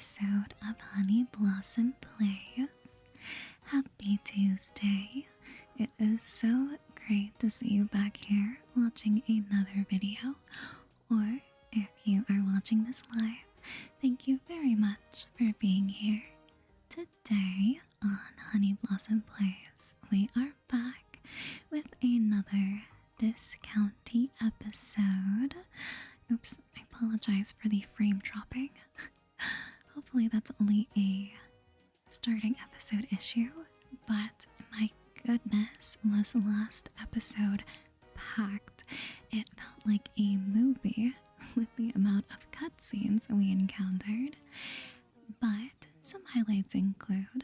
episode of Honey Blossom Plays. Happy Tuesday. It is so great to see you back here watching another video, or if you are watching this live, thank you very much for being here. Today on Honey Blossom Plays, we are back with another discounty episode. Oops, I apologize for the frame dropping. Hopefully that's only a starting episode issue, but my goodness, was last episode packed. It felt like a movie with the amount of cutscenes we encountered. But some highlights include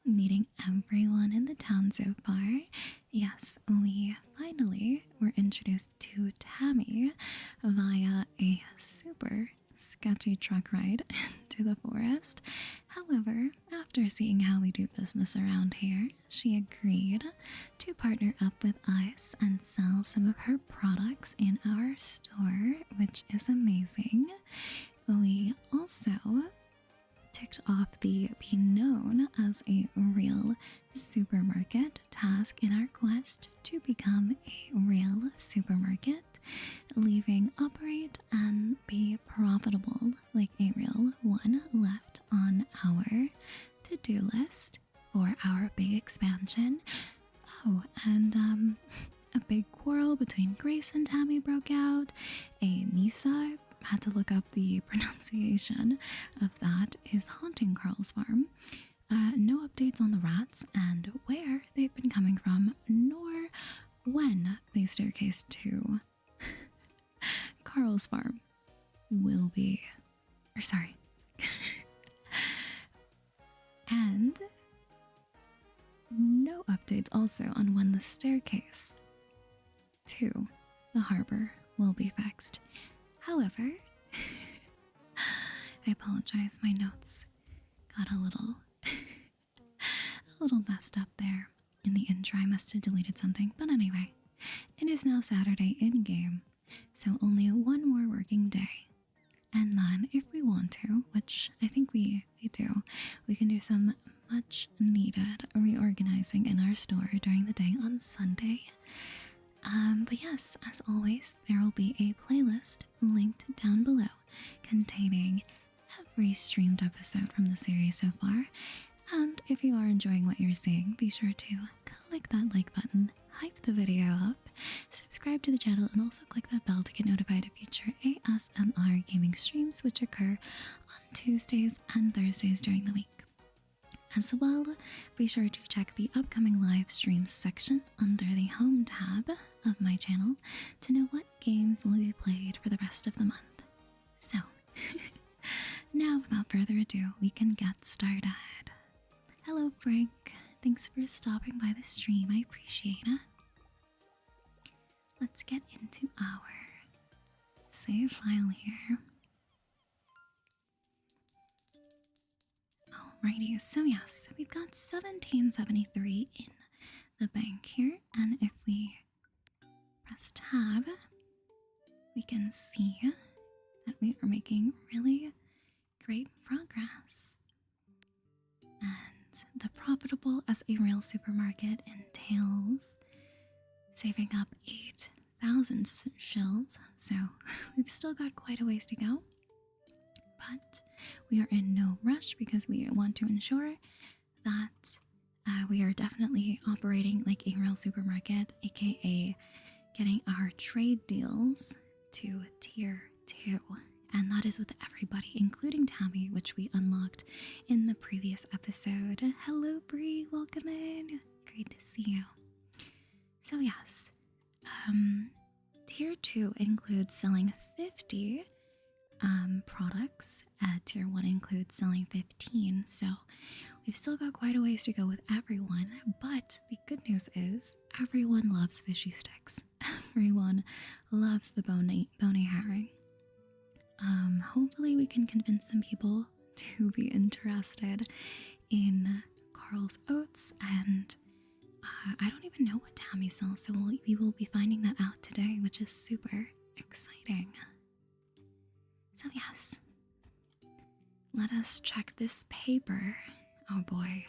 meeting everyone in the town so far. Yes, we finally were introduced to Tammy via a super sketchy truck ride into the forest. However, after seeing how we do business around here, she agreed to partner up with us and sell some of her products in our store, which is amazing. We also ticked off the be known as a real supermarket task in our quest to become a real supermarket, leaving operate and be profitable like a real one left on our to-do list for our big expansion. Oh, and a big quarrel between Grace and Tammy broke out. A Nisa had to look up the pronunciation of that is haunting Carl's farm. No updates on the rats and where they've been coming from, nor when the staircase to Carl's farm will be, or sorry. And no updates also on when the staircase to the harbor will be fixed. However, I apologize, my notes got a little messed up there in the intro. I must have deleted something, but anyway, it is now Saturday in game, so only one more working day. And then if we want to, which I think we do, we can do some much needed reorganizing in our store during the day on Sunday. But yes, as always, there will be a playlist linked down below containing every streamed episode from the series so far. And if you are enjoying what you're seeing, be sure to click that like button, hype the video up, subscribe to the channel, and also click that bell to get notified of future ASMR gaming streams, which occur on Tuesdays and Thursdays during the week. As well, be sure to check the upcoming live streams section under the home tab of my channel to know what games will be played for the rest of the month. So, now without further ado, we can get started. Hello Frank, thanks for stopping by the stream, I appreciate it. Let's get into our save file here. Alrighty, so yes, we've got 1773 in the bank here, and if we press tab, we can see that we are making really great progress. And the profitable as a real supermarket entails saving up 8,000 shills, so we've still got quite a ways to go. But we are in no rush because we want to ensure that we are definitely operating like a real supermarket, aka getting our trade deals to tier 2. And that is with everybody, including Tammy, which we unlocked in the previous episode. Hello Bree, welcome in. Great to see you. So yes, tier 2 includes selling 50 products. Tier 1 includes selling 15, so we've still got quite a ways to go with everyone, but the good news is everyone loves fishy sticks. Everyone loves the bony herring. Hopefully we can convince some people to be interested in Carl's oats, and I don't even know what Tammy sells, so we will be finding that out today, which is super exciting. So yes, let us check this paper. Oh boy,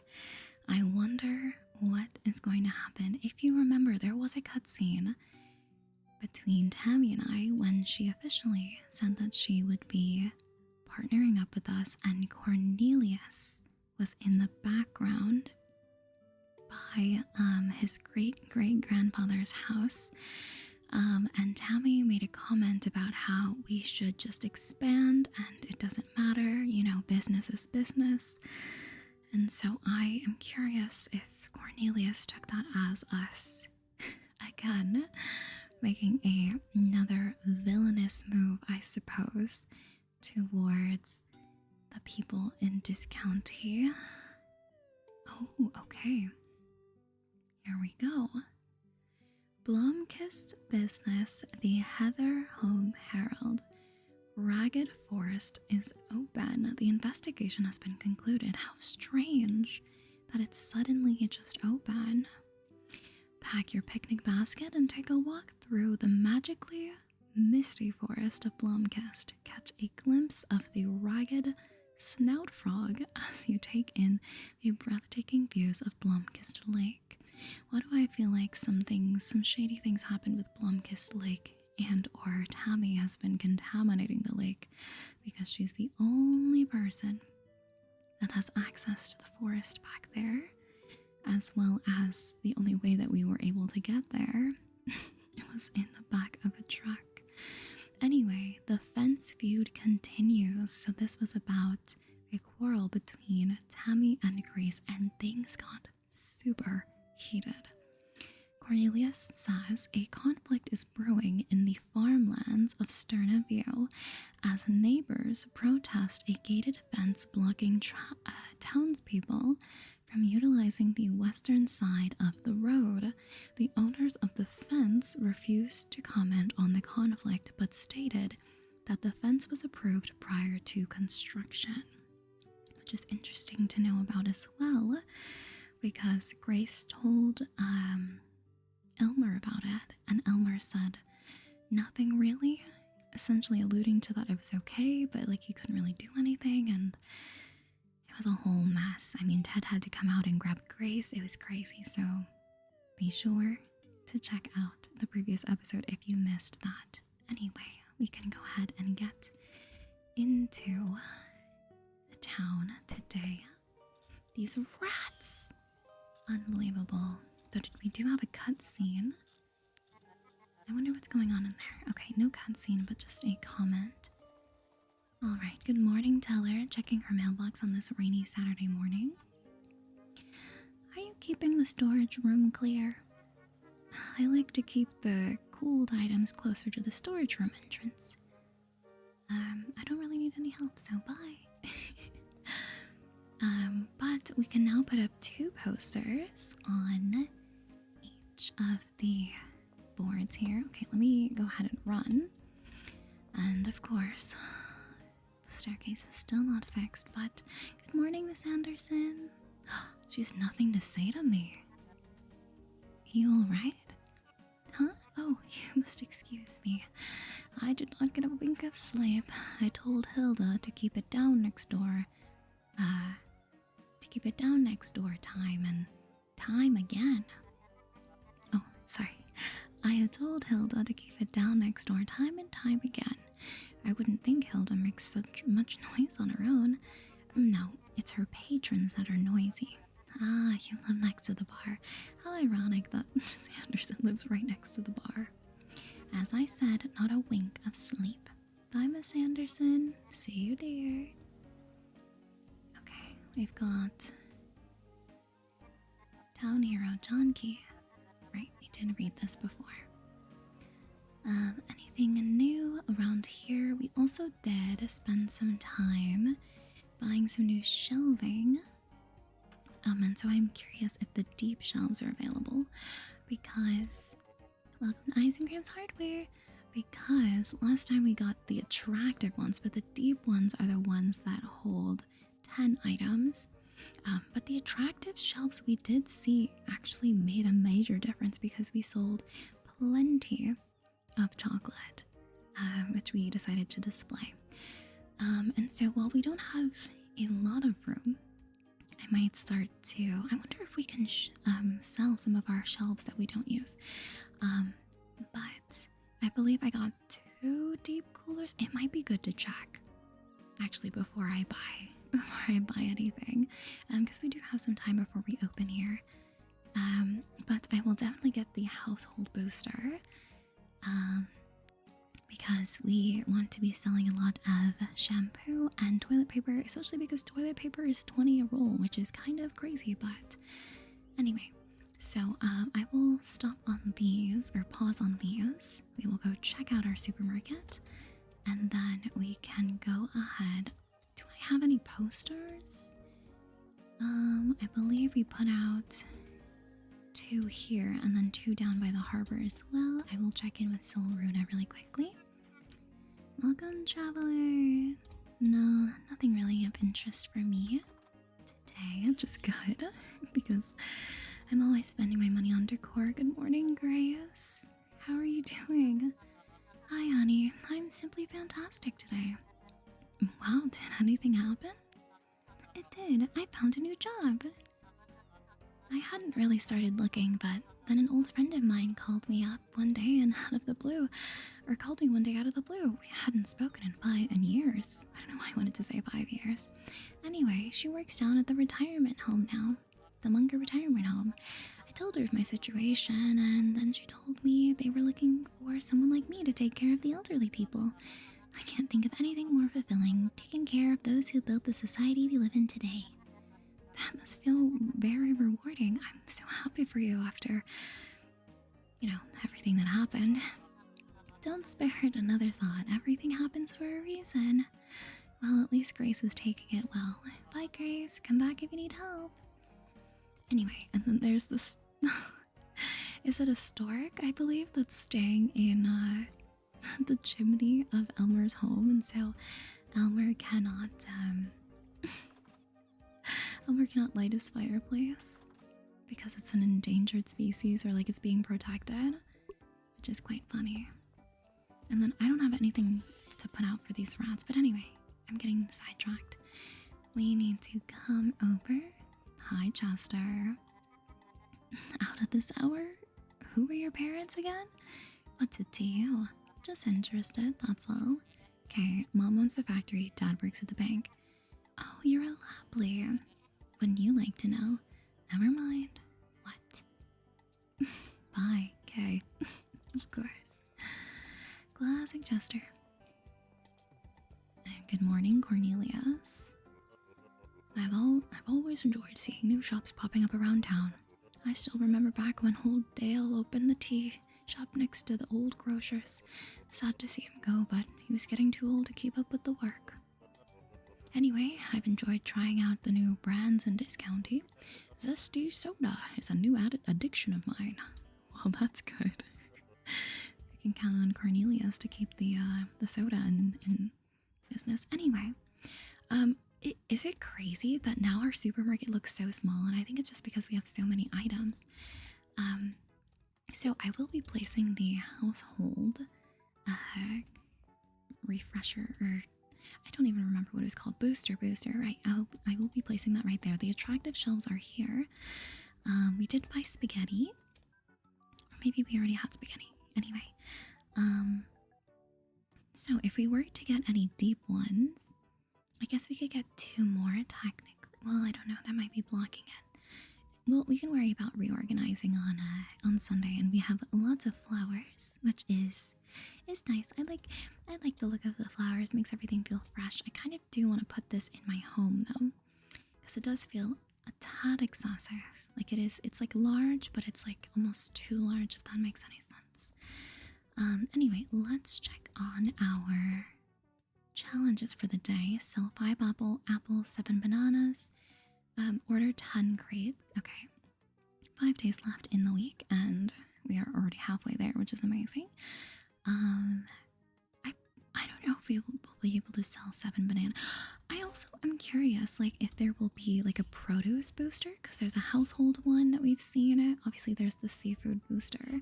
I wonder what is going to happen. If you remember, there was a cutscene between Tammy and I when she officially said that she would be partnering up with us, and Cornelius was in the background by his great-great-grandfather's house. And Tammy made a comment about how we should just expand and it doesn't matter, business is business. And so I am curious if Cornelius took that as us, again, making another villainous move, I suppose, towards the people in Discounty. Oh, okay. Here we go. Blomkist's business, the Heather Home Herald. Ragged Forest is open. The investigation has been concluded. How strange that it's suddenly just open. Pack your picnic basket and take a walk through the magically misty forest of Blomkist. Catch a glimpse of the ragged snout frog as you take in the breathtaking views of Blomkist Lake. Why do I feel like some shady things happened with Blomkist Lake, and or Tammy has been contaminating the lake because she's the only person that has access to the forest back there, as well as the only way that we were able to get there. It was in the back of a truck. Anyway, the fence feud continues. So this was about a quarrel between Tammy and Grace, and things got super heated. Cornelius says a conflict is brewing in the farmlands of Sterna View as neighbors protest a gated fence blocking townspeople from utilizing the western side of the road. The owners of the fence refused to comment on the conflict but stated that the fence was approved prior to construction, which is interesting to know about as well, because Grace told Elmer about it, and Elmer said nothing really, essentially alluding to that it was okay, but like he couldn't really do anything, and it was a whole mess. I mean, Ted had to come out and grab Grace. It was crazy. So be sure to check out the previous episode if you missed that. Anyway, we can go ahead and get into the town today. These rats! Unbelievable. But we do have a cutscene. I wonder what's going on in there. Okay, no cutscene, but just a comment. Alright, good morning, Teller. Checking her mailbox on this rainy Saturday morning. Are you keeping the storage room clear? I like to keep the cooled items closer to the storage room entrance. I don't really need any help, so bye. But we can now put up 2 posters on each of the boards here. Okay, let me go ahead and run. And of course, the staircase is still not fixed, but good morning, Miss Anderson. She's nothing to say to me. You alright? Huh? Oh, you must excuse me. I did not get a wink of sleep. I told Hilda to keep it down next door. Time and time again. Oh, sorry. I have told Hilda to keep it down next door time and time again. I wouldn't think Hilda makes such much noise on her own. No, it's her patrons that are noisy. Ah, you live next to the bar. How ironic that Sanderson lives right next to the bar. As I said, not a wink of sleep. Bye, Miss Anderson. See you, dear. Okay, we've got Town Hero John Key. Right, we did read this before. Anything new around here? We also did spend some time buying some new shelving. And so I'm curious if the deep shelves are available, because welcome to Ice and Grams Hardware. Because last time we got the attractive ones, but the deep ones are the ones that hold 10 items. But the attractive shelves we did see actually made a major difference because we sold plenty of chocolate, which we decided to display. And so while we don't have a lot of room, I might start to. I wonder if we can sell some of our shelves that we don't use. But I believe I got 2 deep coolers. It might be good to check actually before I buy anything, because we do have some time before we open here. But I will definitely get the household booster, because we want to be selling a lot of shampoo and toilet paper, especially because toilet paper is 20 a roll, which is kind of crazy. But anyway, so I will stop on these, or pause on these. We will go check out our supermarket, and then we can go ahead. Do I have any posters? I believe we put out 2 here and then 2 down by the harbor as well. I will check in with Soul Runa really quickly. Welcome, traveler. No, nothing really of interest for me today. Just good, because I'm always spending my money on decor. Good morning, Grace. How are you doing? Hi, honey. I'm simply fantastic today. Wow, did anything happen? It did. I found a new job. I hadn't really started looking, but then an old friend of mine called me up one day and out of the blue, or called me one day out of the blue. We hadn't spoken in years. I don't know why I wanted to say 5 years. Anyway, she works down at the retirement home now, the Munger retirement home. I told her of my situation, and then she told me they were looking for someone like me to take care of the elderly people. I can't think of anything more fulfilling, taking care of those who built the society we live in today. That must feel very rewarding. I'm so happy for you after, everything that happened. Don't spare it another thought. Everything happens for a reason. Well, at least Grace is taking it well. Bye, Grace. Come back if you need help. Anyway, and then there's this... Is it a stork, I believe, that's staying in the chimney of Elmer's home, and so Elmer cannot light his fireplace because it's an endangered species, or like it's being protected, which is quite funny. And then I don't have anything to put out for these rats, but anyway, I'm getting sidetracked. We need to come over. Hi, Chester. Out of this hour? Who were your parents again? What's it to you? Just interested, that's all. Okay, Mom owns the factory, Dad works at the bank. Oh, you're a lovely. Wouldn't you like to know? Never mind. What? Bye, okay. Of course. Classic Chester. Good morning, Cornelius. I've always enjoyed seeing new shops popping up around town. I still remember back when old Dale opened the tea shop next to the old grocer's. Sad to see him go, but he was getting too old to keep up with the work. Anyway, I've enjoyed trying out the new brands in Discounty. Zesty soda is a new addiction of mine. Well, that's good. I can count on Cornelius to keep the soda in business. Anyway, is it crazy that now our supermarket looks so small? And I think it's just because we have so many items. So I will be placing the household refresher, or I don't even remember what it was called. Booster, right? I will be placing that right there. The attractive shelves are here. We did buy spaghetti. Or maybe we already had spaghetti. Anyway. So if we were to get any deep ones, I guess we could get 2 more technically. Well, I don't know. That might be blocking it. Well, we can worry about reorganizing on Sunday, and we have lots of flowers, which is nice. I like the look of the flowers. It makes everything feel fresh. I kind of do want to put this in my home though, because it does feel a tad excessive. Like it's like large, but it's like almost too large, if that makes any sense. Anyway, let's check on our challenges for the day. Sell 5 apples, 7 bananas. Order 10 crates. Okay. 5 days left in the week, and we are already halfway there, which is amazing. I don't know if we will be able to sell 7 bananas. I also am curious, like, if there will be like a produce booster, because there's a household one that we've seen it. Obviously, there's the seafood booster.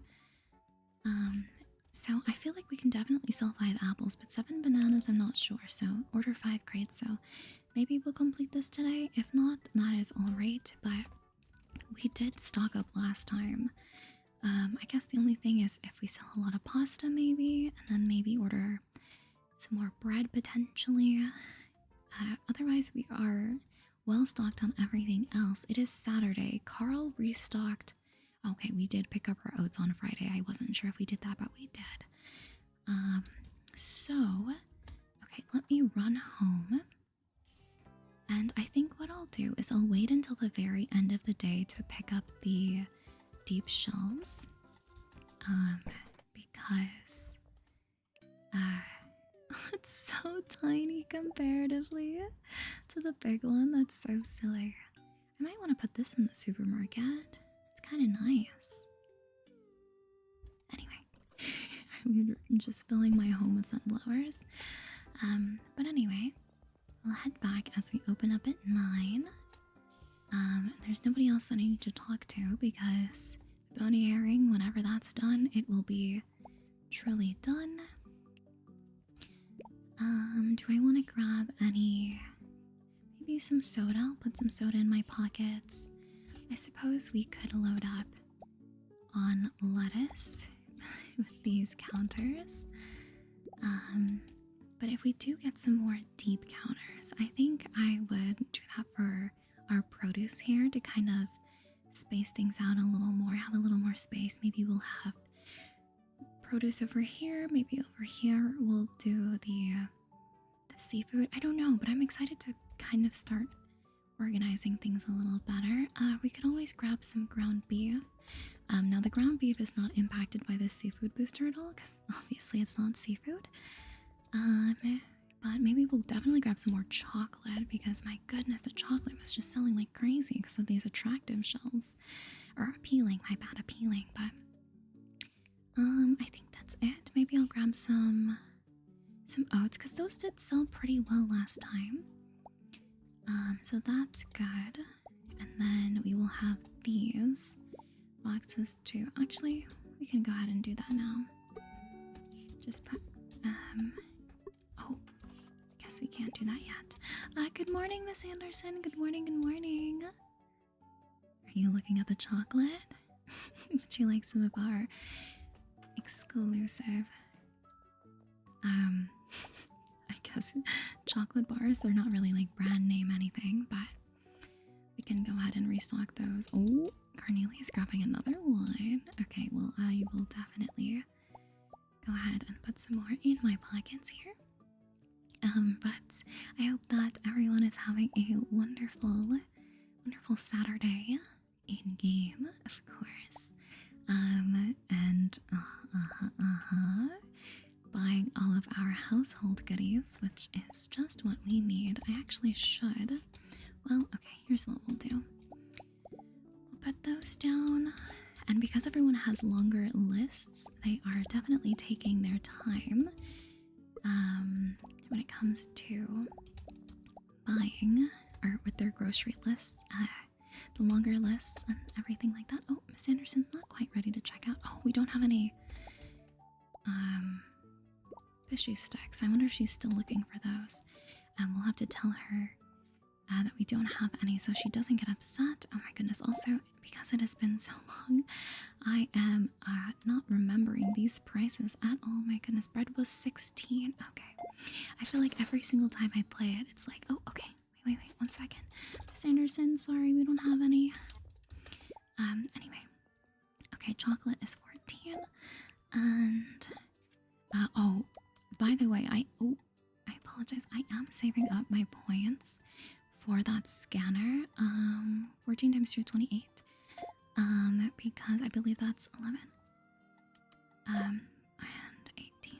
So I feel like we can definitely sell 5 apples, but 7 bananas, I'm not sure. So order 5 crates. So maybe we'll complete this today. If not, that is all right. But we did stock up last time. I guess the only thing is if we sell a lot of pasta, maybe, and then maybe order some more bread potentially. Otherwise, we are well stocked on everything else. It is Saturday. Carl restocked. Okay, we did pick up our oats on Friday. I wasn't sure if we did that, but we did. Okay, let me run home. And I think what I'll do is I'll wait until the very end of the day to pick up the deep shelves. Because it's so tiny comparatively to the big one. That's so silly. I might want to put this in the supermarket. It's kind of nice. Anyway, I'm just filling my home with sunflowers. But anyway, we'll head back as we open up at 9. There's nobody else that I need to talk to because the bony herring, whenever that's done, it will be truly done. Do I want to grab maybe some soda? I'll put some soda in my pockets. I suppose we could load up on lettuce with these counters. But if we do get some more deep counters, I think I would do that for our produce here to kind of space things out a little more, have a little more space. Maybe we'll have produce over here, maybe over here we'll do the seafood. I don't know, but I'm excited to kind of start organizing things a little better. We could always grab some ground beef. Now the ground beef is not impacted by this seafood booster at all because obviously it's not seafood. But maybe we'll definitely grab some more chocolate because my goodness, the chocolate was just selling like crazy because of these attractive shelves. Or appealing, my bad, appealing. But I think that's it. Maybe I'll grab some oats because those did sell pretty well last time. So that's good. And then we will have these boxes too. Actually, we can go ahead and do that now. Just put, oh, guess we can't do that yet. Good morning, Miss Anderson. Good morning, good morning. Are you looking at the chocolate? Would you like some of our exclusive, I guess chocolate bars? They're not really like brand name anything, but we can go ahead and restock those. Oh, Cornelia's grabbing another one. Okay, well, I will definitely go ahead and put some more in my pockets here. But I hope that everyone is having a wonderful Saturday in game, of course. And buying all of our household goodies, which is just what we need. I actually should. Well, okay, here's what we'll do. We'll put those down. And because everyone has longer lists, they are definitely taking their time when it comes to buying or with their grocery lists, the longer lists and everything like that. Oh, Miss Anderson's not quite ready to check out. Oh, we don't have any fishy sticks. I wonder if she's still looking for those. We'll have to tell her that we don't have any so she doesn't get upset. Oh my goodness. Also, because it has been so long, I am not remembering these prices at all. My goodness, bread was 16. Okay. I feel like every single time I play it, it's like, oh, okay. Wait, 1 second. Miss Anderson, sorry, we don't have any. Anyway. Okay, chocolate is 14. And, oh, by the way, I apologize. I am saving up my points for that scanner. 14 times 2 is 28. Because I believe that's 11. And 18.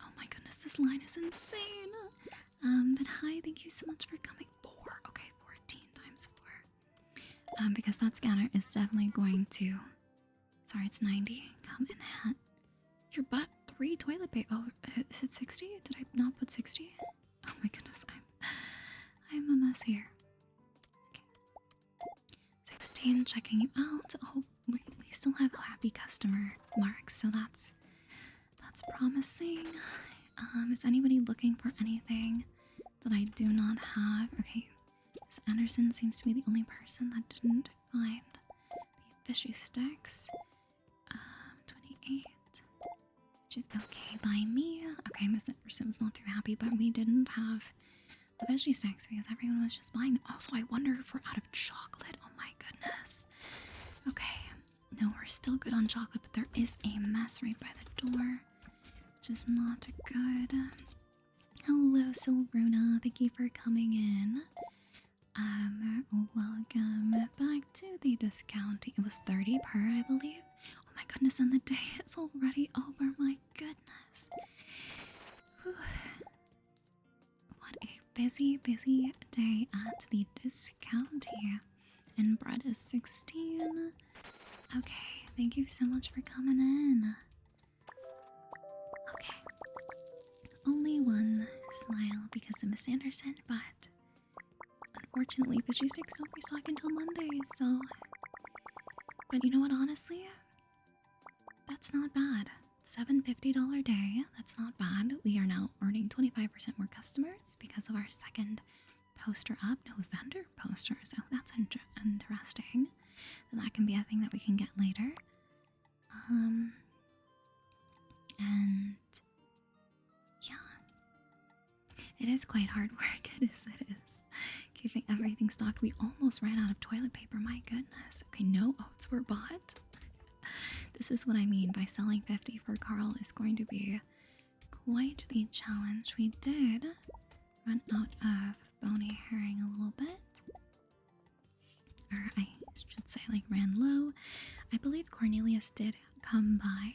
Oh my goodness, this line is insane. But hi, thank you so much for coming. 4. Okay, 14 times 4. Because that scanner is definitely going to, sorry, it's 90. Come in hat. Your butt. 3 toilet paper. Oh, is it 60? Did I not put 60? Oh my goodness, I'm a mess here. Okay. 16, checking you out. Oh, we still have happy customer marks, so that's promising. Is anybody looking for anything that I do not have. Okay, this Anderson seems to be the only person that didn't find the fishy sticks. 28, which is okay by me. Okay, Miss Anderson's not too happy, but we didn't have the fishy sticks because everyone was just buying them. Also, I wonder if we're out of chocolate. Oh my goodness. Okay, no, we're still good on chocolate, but there is a mess right by the door, which is not good. Hello, Silbruna. Thank you for coming in. Welcome back to the discount. It was 30 per, I believe. Oh my goodness, and the day is already over. My goodness. Whew. What a busy day at the discount here. And bread is 16. Okay, thank you so much for coming in. Okay. Only one smile because of Miss Anderson, but unfortunately, fishy sticks don't restock until Monday, so... But you know what, honestly? That's not bad. $750 day, that's not bad. We are now earning 25% more customers because of our second poster up. No vendor poster, so that's interesting. And that can be a thing that we can get later. And... yeah. It is quite hard work, it is. Keeping everything stocked. We almost ran out of toilet paper, my goodness. Okay, no oats were bought. This is what I mean by selling 50 for Carl is going to be quite the challenge. We did run out of bony herring a little bit. Or I should say like ran low. I believe Cornelius did come by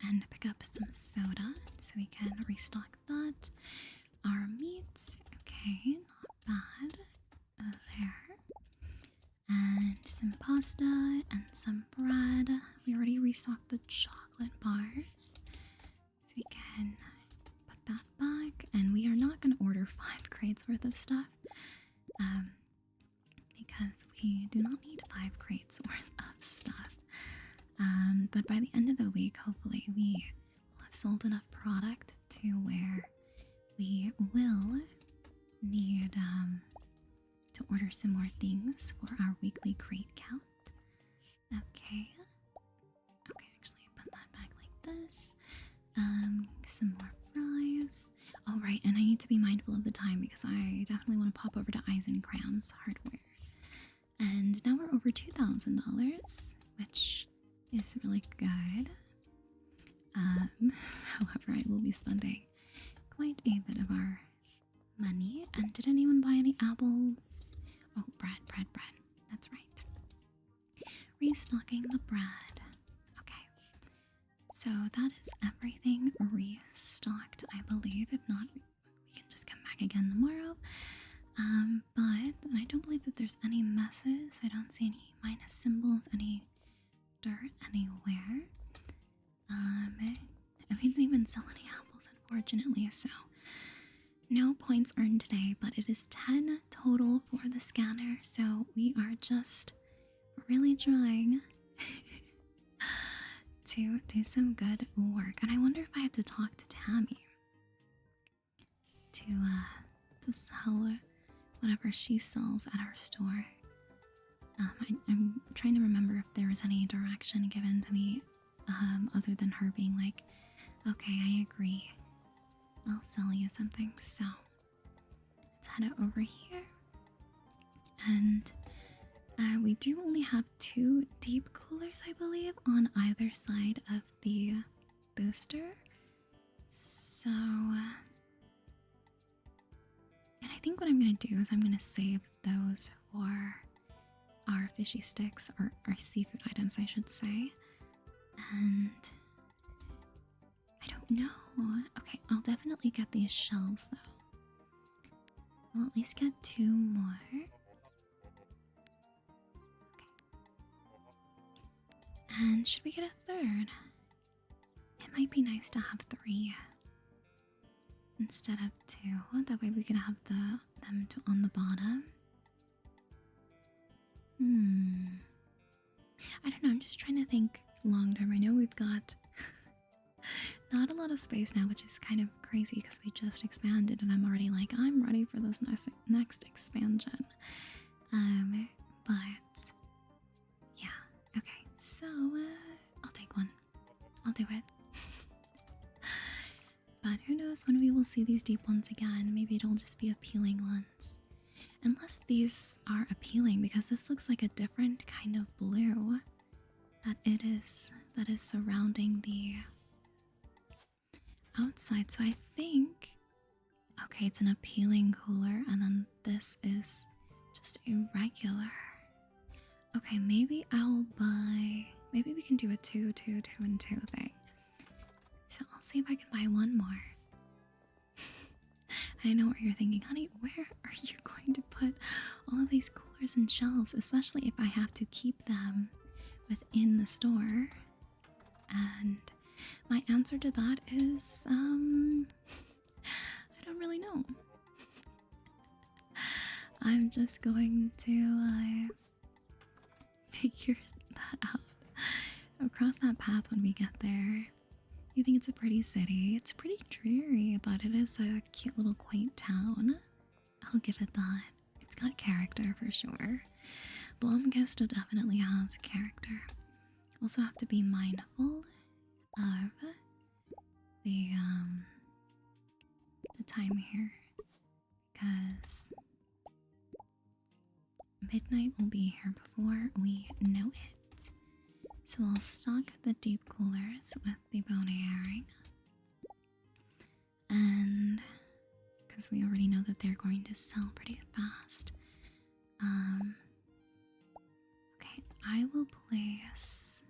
and pick up some soda so we can restock that. Our meats, okay, not bad. There. And some pasta and some bread. We already restocked the chocolate bars. So we can put that back. And we are not going to order 5 crates worth of stuff. Because we do not need 5 crates worth of stuff. But by the end of the week, hopefully, we will have sold enough product to where we will need to order some more things for our weekly crate count. Okay. Okay, actually, I put that back like this. Some more fries. Oh, right, and I need to be mindful of the time because I definitely want to pop over to Eyes and Crayons Hardware. And now we're over $2,000, which is really good. However, I will be spending quite a bit of our money. And did anyone buy any apples? Oh, bread. That's right. Restocking the bread. Okay. So that is everything restocked, I believe. If not, we can just come back again tomorrow. But I don't believe that there's any messes. I don't see any minus symbols, any dirt anywhere. We didn't even sell any apples, unfortunately, so no points earned today, but it is 10 total for the scanner, so we are just really trying to do some good work. And I wonder if I have to talk to Tammy to sell whatever she sells at our store. I'm trying to remember if there was any direction given to me other than her being like, okay, I agree, I'll sell you something. So let's head over here. And we do only have 2 deep coolers, I believe, on either side of the booster. So, and I think what I'm going to do is I'm going to save those for our fishy sticks, or our seafood items, I should say. And I don't know. Okay, I'll definitely get these shelves though. We'll at least get 2 more. Okay. And should we get a 3rd? It might be nice to have 3 instead of 2. That way we can have them on the bottom. I don't know, I'm just trying to think long term. I know we've got Not a lot of space now, which is kind of crazy because we just expanded and I'm already like, I'm ready for this next expansion. But yeah, okay, so I'll take one. I'll do it. But who knows when we will see these deep ones again? Maybe it'll just be appealing ones. Unless these are appealing, because this looks like a different kind of blue that is surrounding the outside. So I think, okay, it's an appealing cooler, and then this is just a regular. Okay, maybe I'll buy, maybe we can do a 2, 2, 2, and 2 thing. So I'll see if I can buy one more. I know what you're thinking, honey, where are you going to put all of these coolers and shelves, especially if I have to keep them within the store? And my answer to that is, I don't really know. I'm just going to figure that out. I'll cross that path when we get there. You think it's a pretty city. It's pretty dreary, but it is a cute little quaint town. I'll give it that. It's got character for sure. Blomkista definitely has character. Also have to be mindful of the time here, because midnight will be here before we know it. So I'll stock the deep coolers with the bony herring. And because we already know that they're going to sell pretty fast. Okay, I will place...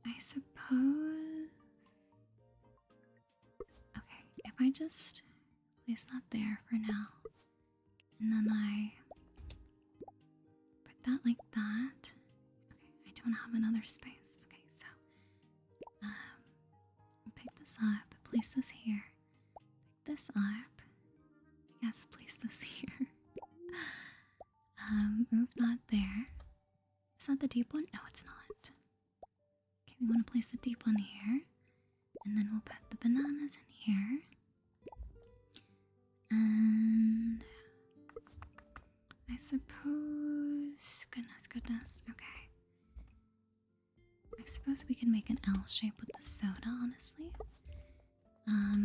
I suppose... Okay, if I just place that there for now, and then I put that like that. Okay, I don't have another space. Okay, so pick this up, place this here, pick this up. Yes, place this here. Move that there. Is that the deep one? No, it's not. Okay, we want to place the deep one here, and then we'll put the bananas in here. And I suppose, goodness, okay. I suppose we can make an L shape with the soda, honestly.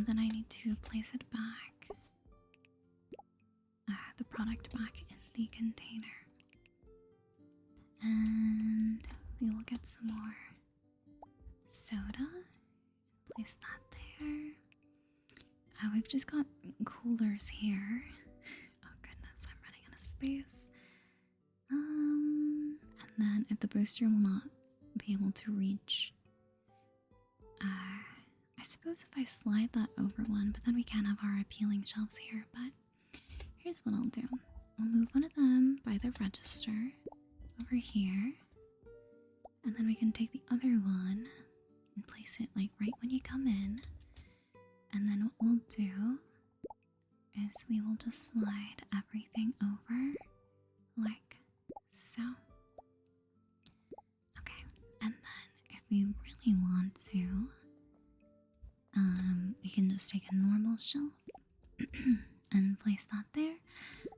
Then I need to place it back, the product back in the container. And we will get some more soda, place that there. We've just got coolers here. Oh goodness, I'm running out of space. And then if the booster will not be able to reach, I suppose if I slide that over one, but then we can't have our appealing shelves here. But here's what I'll do. I'll move one of them by the register over here, and then we can take the other one and place it like right when you come in. And then what we'll do is we will just slide everything over like so. Okay, and then if we really want to, we can just take a normal shelf and place that there.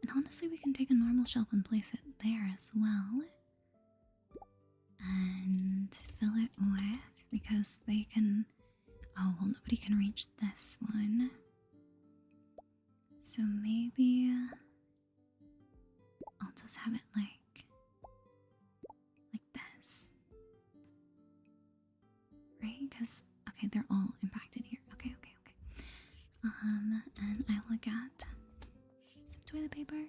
And honestly, we can take a normal shelf and place it there as well. And fill it with, because they can... Oh, well, nobody can reach this one. So maybe I'll just have it like this. Right? Because, okay, they're all impacted here. Okay. And I will get some toilet paper.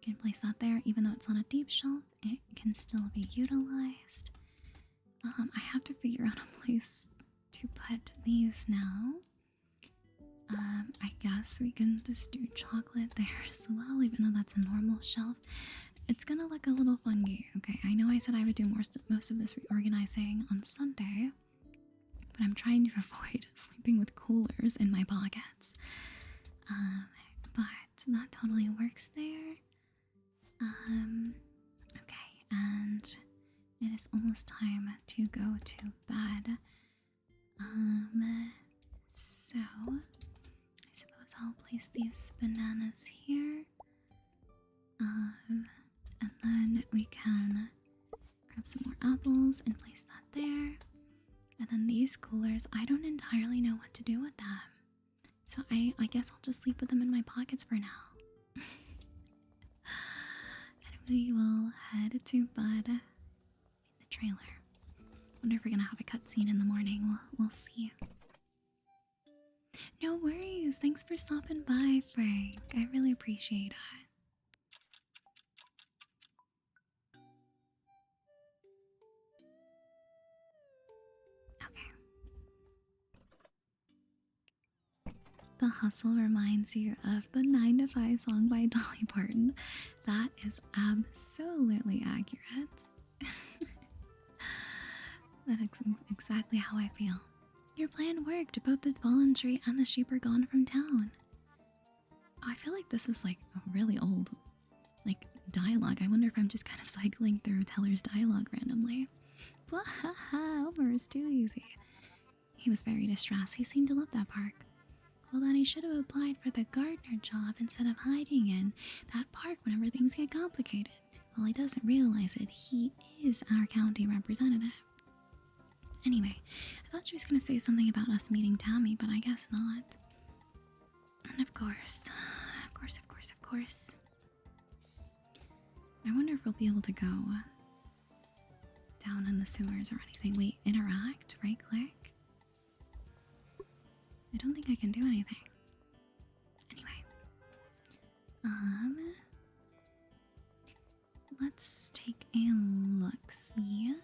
Can place that there. Even though it's on a deep shelf, it can still be utilized. I have to figure out a place to put these now. I guess we can just do chocolate there as well, even though that's a normal shelf. It's gonna look a little funky. Okay, I know I said I would do most of this reorganizing on Sunday, but I'm trying to avoid sleeping with coolers in my pockets. But that totally works there. Okay, and it it is almost time to go to bed. So I suppose I'll place these bananas here. And then we can grab some more apples and place that there. And then these coolers, I don't entirely know what to do with them. So I guess I'll just sleep with them in my pockets for now. And we will head to bed in the trailer. Wonder if we're gonna have a cutscene in the morning. We'll see. No worries. Thanks for stopping by, Frank. I really appreciate it. Okay. The hustle reminds you of the 9 to 5 song by Dolly Parton. That is absolutely accurate. That's exactly how I feel. Your plan worked. Both the fallen tree and the sheep are gone from town. I feel like this is like a really old, like, dialogue. I wonder if I'm just kind of cycling through Teller's dialogue randomly. Blah, ha, ha, Elmer is too easy. He was very distressed. He seemed to love that park. Well, then he should have applied for the gardener job instead of hiding in that park whenever things get complicated. Well, he doesn't realize it. He is our county representative. Anyway, I thought she was going to say something about us meeting Tammy, but I guess not. And of course. I wonder if we'll be able to go down in the sewers or anything. Wait, interact, right click? I don't think I can do anything. Anyway. Let's take a look, see?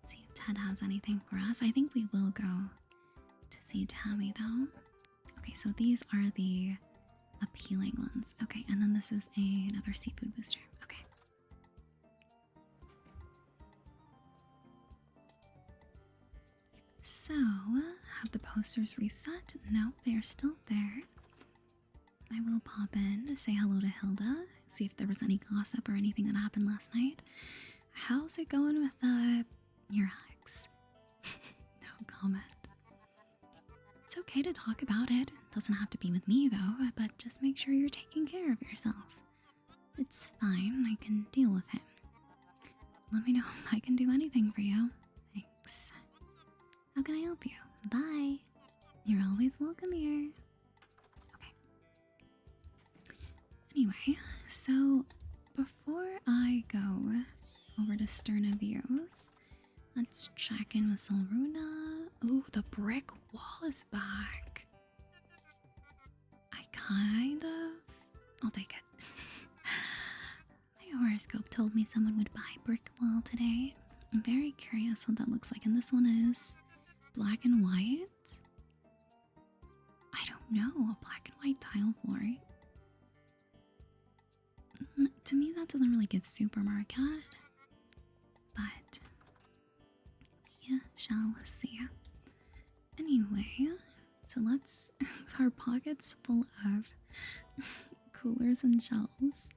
See if Ted has anything for us. I think we will go to see Tammy though. Okay, so these are the appealing ones. Okay, and then this is another seafood booster. Okay. So, have the posters reset? No, they are still there. I will pop in to say hello to Hilda, see if there was any gossip or anything that happened last night. How's it going with your ex? No comment. It's okay to talk about it. Doesn't have to be with me though, but just make sure you're taking care of yourself. It's fine, I can deal with him. Let me know if I can do anything for you. Thanks. How can I help you? Bye. You're always welcome here. Okay. Anyway, so before I go over to Sterna Views, let's check in with Solruna. Ooh, the brick wall is back. I kind of... I'll take it. My horoscope told me someone would buy brick wall today. I'm very curious what that looks like. And this one is black and white. I don't know. A black and white tile floor. To me, that doesn't really give supermarket. But yeah, shall see. Anyway, so let's, with our pockets full of coolers and shelves.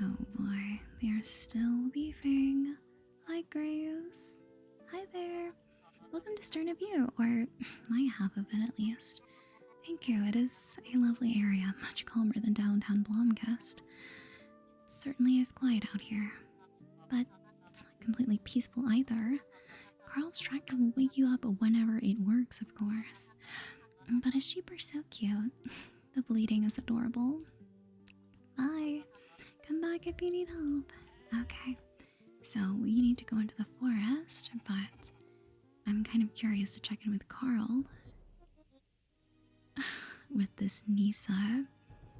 Oh boy, they are still beefing. Hi Grace. Hi there. Welcome to Sterna View, or my half of it at least. Thank you, it is a lovely area, much calmer than downtown Blomkest. It certainly is quiet out here, but it's not completely peaceful either. Carl's tractor will wake you up whenever it works, of course. But his sheep are so cute. The bleeding is adorable. Bye. Come back if you need help. Okay. So we need to go into the forest, but I'm kind of curious to check in with Carl. With this Nisa,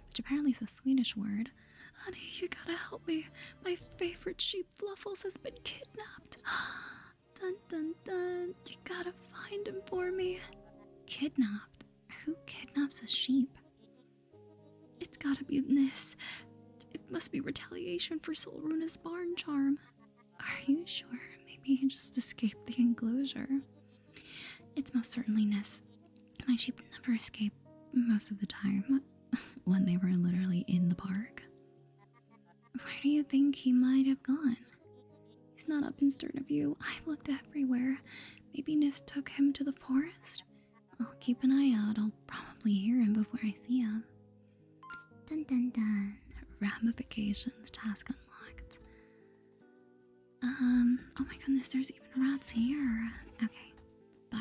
which apparently is a Swedish word. Honey, you gotta help me. My favorite sheep, Fluffles, has been kidnapped. Dun dun dun. You gotta find him for me. Kidnapped? Who kidnaps a sheep? It's gotta be Nis. It must be retaliation for Solruna's barn charm. Are you sure? Maybe he just escaped the enclosure. It's most certainly Nis. My sheep never escape most of the time when they were literally in the park. Where do you think he might have gone? He's not up and stern of you. I looked everywhere. Maybe Nis took him to the forest. I'll keep an eye out. I'll probably hear him before I see him. Dun dun dun. Ramifications. Task unlocked. Oh my goodness, there's even rats here. Okay. But,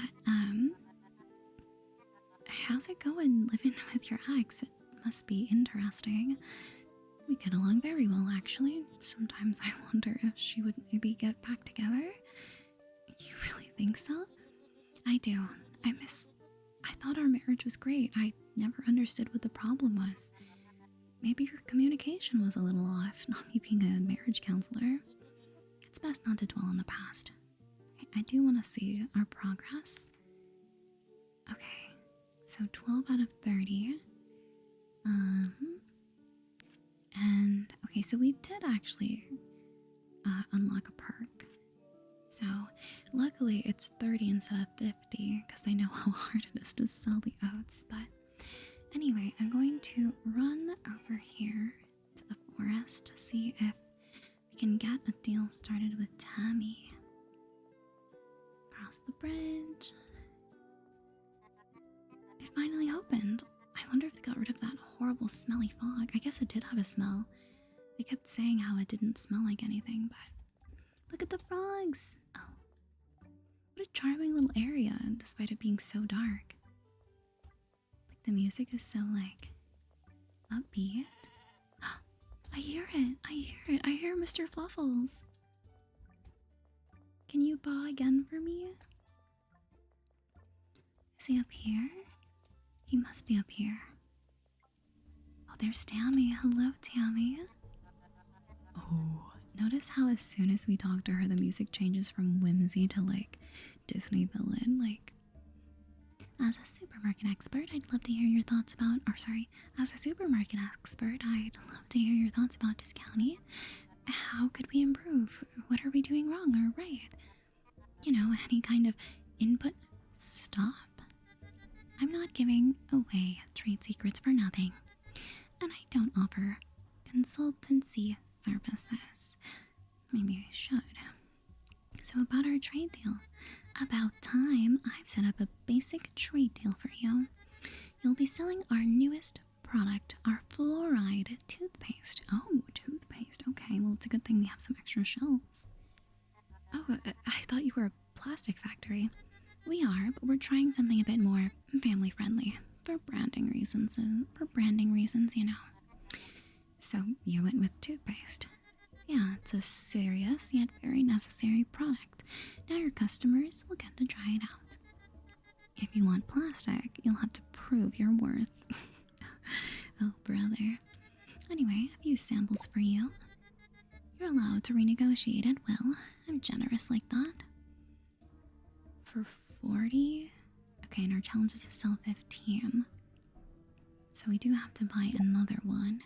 how's it going living with your ex? It must be interesting. We get along very well, actually. Sometimes I wonder if she would maybe get back together. You really think so? I do. I thought our marriage was great. I never understood what the problem was. Maybe your communication was a little off, not me being a marriage counselor. It's best not to dwell on the past. I do want to see our progress. Okay, so 12 out of 30. And, okay, so we did actually unlock a perk. So, luckily it's 30 instead of 50, because I know how hard it is to sell the oats. But anyway, I'm going to run over here to the forest to see if we can get a deal started with Tammy. Cross the bridge. It finally opened. I wonder if they got rid of that horrible smelly fog. I guess it did have a smell. They kept saying how it didn't smell like anything, but look at the frogs. Oh, what a charming little area, despite it being so dark. Like, the music is so, like, upbeat. I hear it. I hear it. I hear Mr. Fluffles. Can you baw again for me? Is he up here? He must be up here. Oh, there's Tammy. Hello, Tammy. Oh, notice how as soon as we talk to her, the music changes from whimsy to, like, Disney villain. Like, as a supermarket expert, I'd love to hear your thoughts about, as a supermarket expert, I'd love to hear your thoughts about discounting. How could we improve? What are we doing wrong or right? You know, any kind of input. Stop. I'm not giving away trade secrets for nothing. And I don't offer consultancy services. Maybe I should. So about our trade deal. About time, I've set up a basic trade deal for you. You'll be selling our newest product, our fluoride toothpaste. Oh, toothpaste. Okay, well, it's a good thing we have some extra shelves. Oh, I thought you were a plastic factory. We are, but we're trying something a bit more family friendly for branding reasons, you know. So you went with toothpaste. Yeah, it's a serious yet very necessary product. Now your customers will get to try it out. If you want plastic, you'll have to prove your worth. Oh, brother. Anyway, a few samples for you. You're allowed to renegotiate at will. I'm generous like that. For 40? Okay, and our challenge is to sell 15. So we do have to buy another one.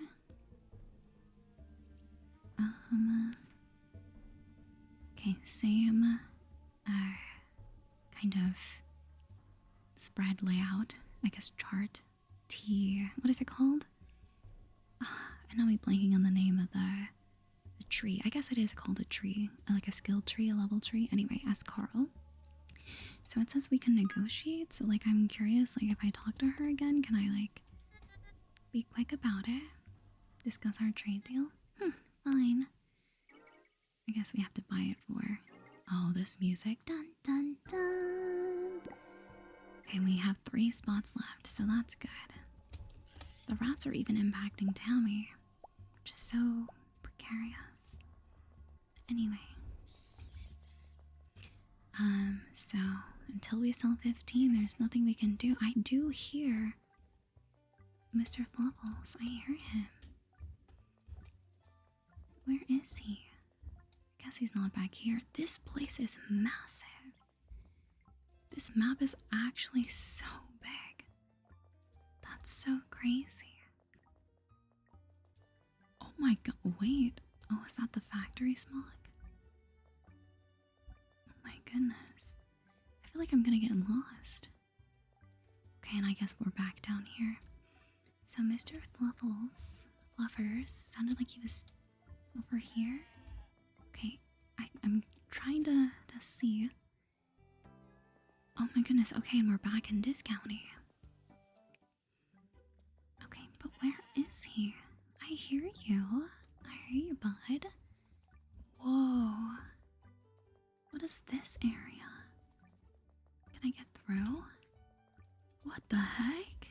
Okay, same kind of spread layout. I guess chart. What is it called? And I'm blanking on the name of the tree. I guess it is called a tree. Like a skill tree, a level tree. Anyway, ask Carl. So it says we can negotiate. So, like, I'm curious, like, if I talk to her again, can I, like, be quick about it? Discuss our trade deal? Fine. I guess we have to buy it for... Oh, this music. Dun, dun, dun. Okay, we have 3 spots left, so that's good. The rats are even impacting Tammy, which is so precarious. Anyway. So, until we sell 15, there's nothing we can do. I do hear Mr. Fluffles. I hear him. Where is he? I guess he's not back here. This place is massive. This map is actually so big. That's so crazy. Oh my god, wait. Oh, is that the factory smog? Oh my goodness. I feel like I'm gonna get lost. Okay, and I guess we're back down here. So Mr. Fluffles, Fluffers, sounded like he was Over here? Okay, I'm trying to see. Oh my goodness, okay, and we're back in discounting. Okay, but where is he? I hear you. I hear you, bud. Whoa. What is this area? Can I get through? What the heck?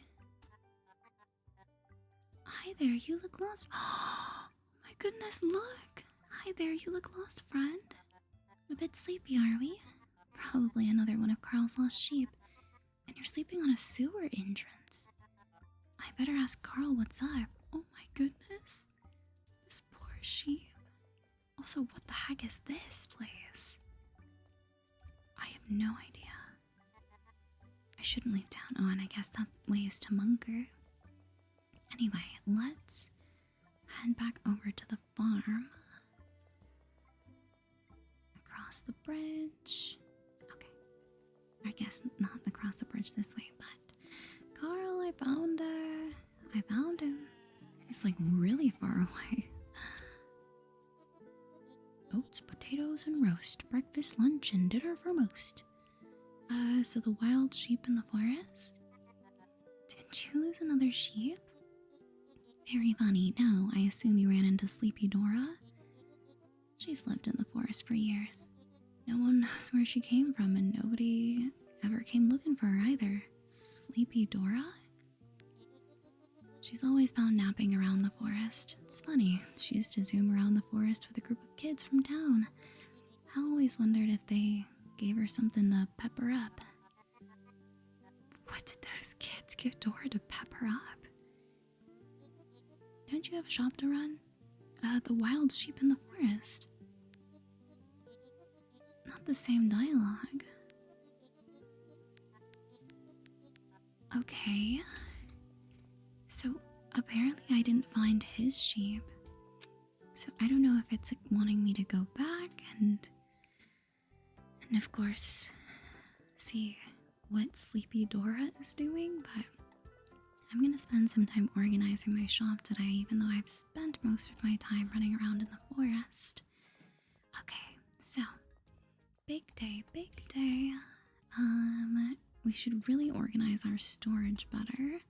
Hi there, you look lost. Oh my goodness, look. Hi there, you look lost, friend. A bit sleepy, are we? Probably another one of Carl's lost sheep. And you're sleeping on a sewer entrance. I better ask Carl what's up. Oh my goodness. This poor sheep. Also, what the heck is this place? I have no idea. I shouldn't leave town. Oh, and I guess that way is to Munker. Anyway, let's head back over to the farm. Across the bridge. Okay. I guess not across the bridge this way, but Carl, I found I found him. He's like really far away. Oats, potatoes, and roast. Breakfast, lunch, and dinner for most. So the wild sheep in the forest? Did you lose another sheep? Very funny. No, I assume you ran into Sleepy Dora. She's lived in the forest for years. No one knows where she came from, and nobody ever came looking for her either. Sleepy Dora? She's always found napping around the forest. It's funny, she used to zoom around the forest with a group of kids from town. I always wondered if they gave her something to pep her up. What did those kids give Dora to pep her up? Don't you have a shop to run? The wild sheep in the forest. Not the same dialogue. Okay. So apparently I didn't find his sheep. So I don't know if it's like wanting me to go back and of course see what Sleepy Dora is doing, but I'm gonna spend some time organizing my shop today, even though I've spent most of my time running around in the forest. Okay, so big day, big day. We should really organize our storage better.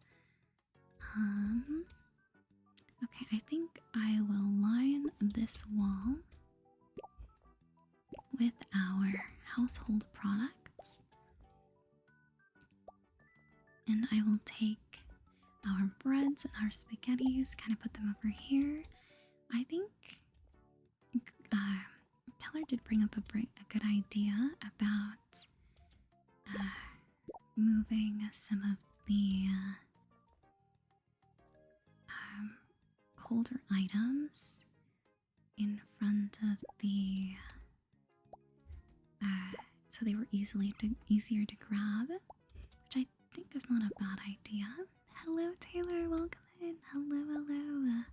Okay, I think I will line this wall with our household products. And I will take our breads and our spaghettis, kind of put them over here. I think Teller did bring up a good idea about moving some of the colder items in front of the so they were easier to grab, which I think is not a bad idea. Hello Taylor, welcome in. Hello.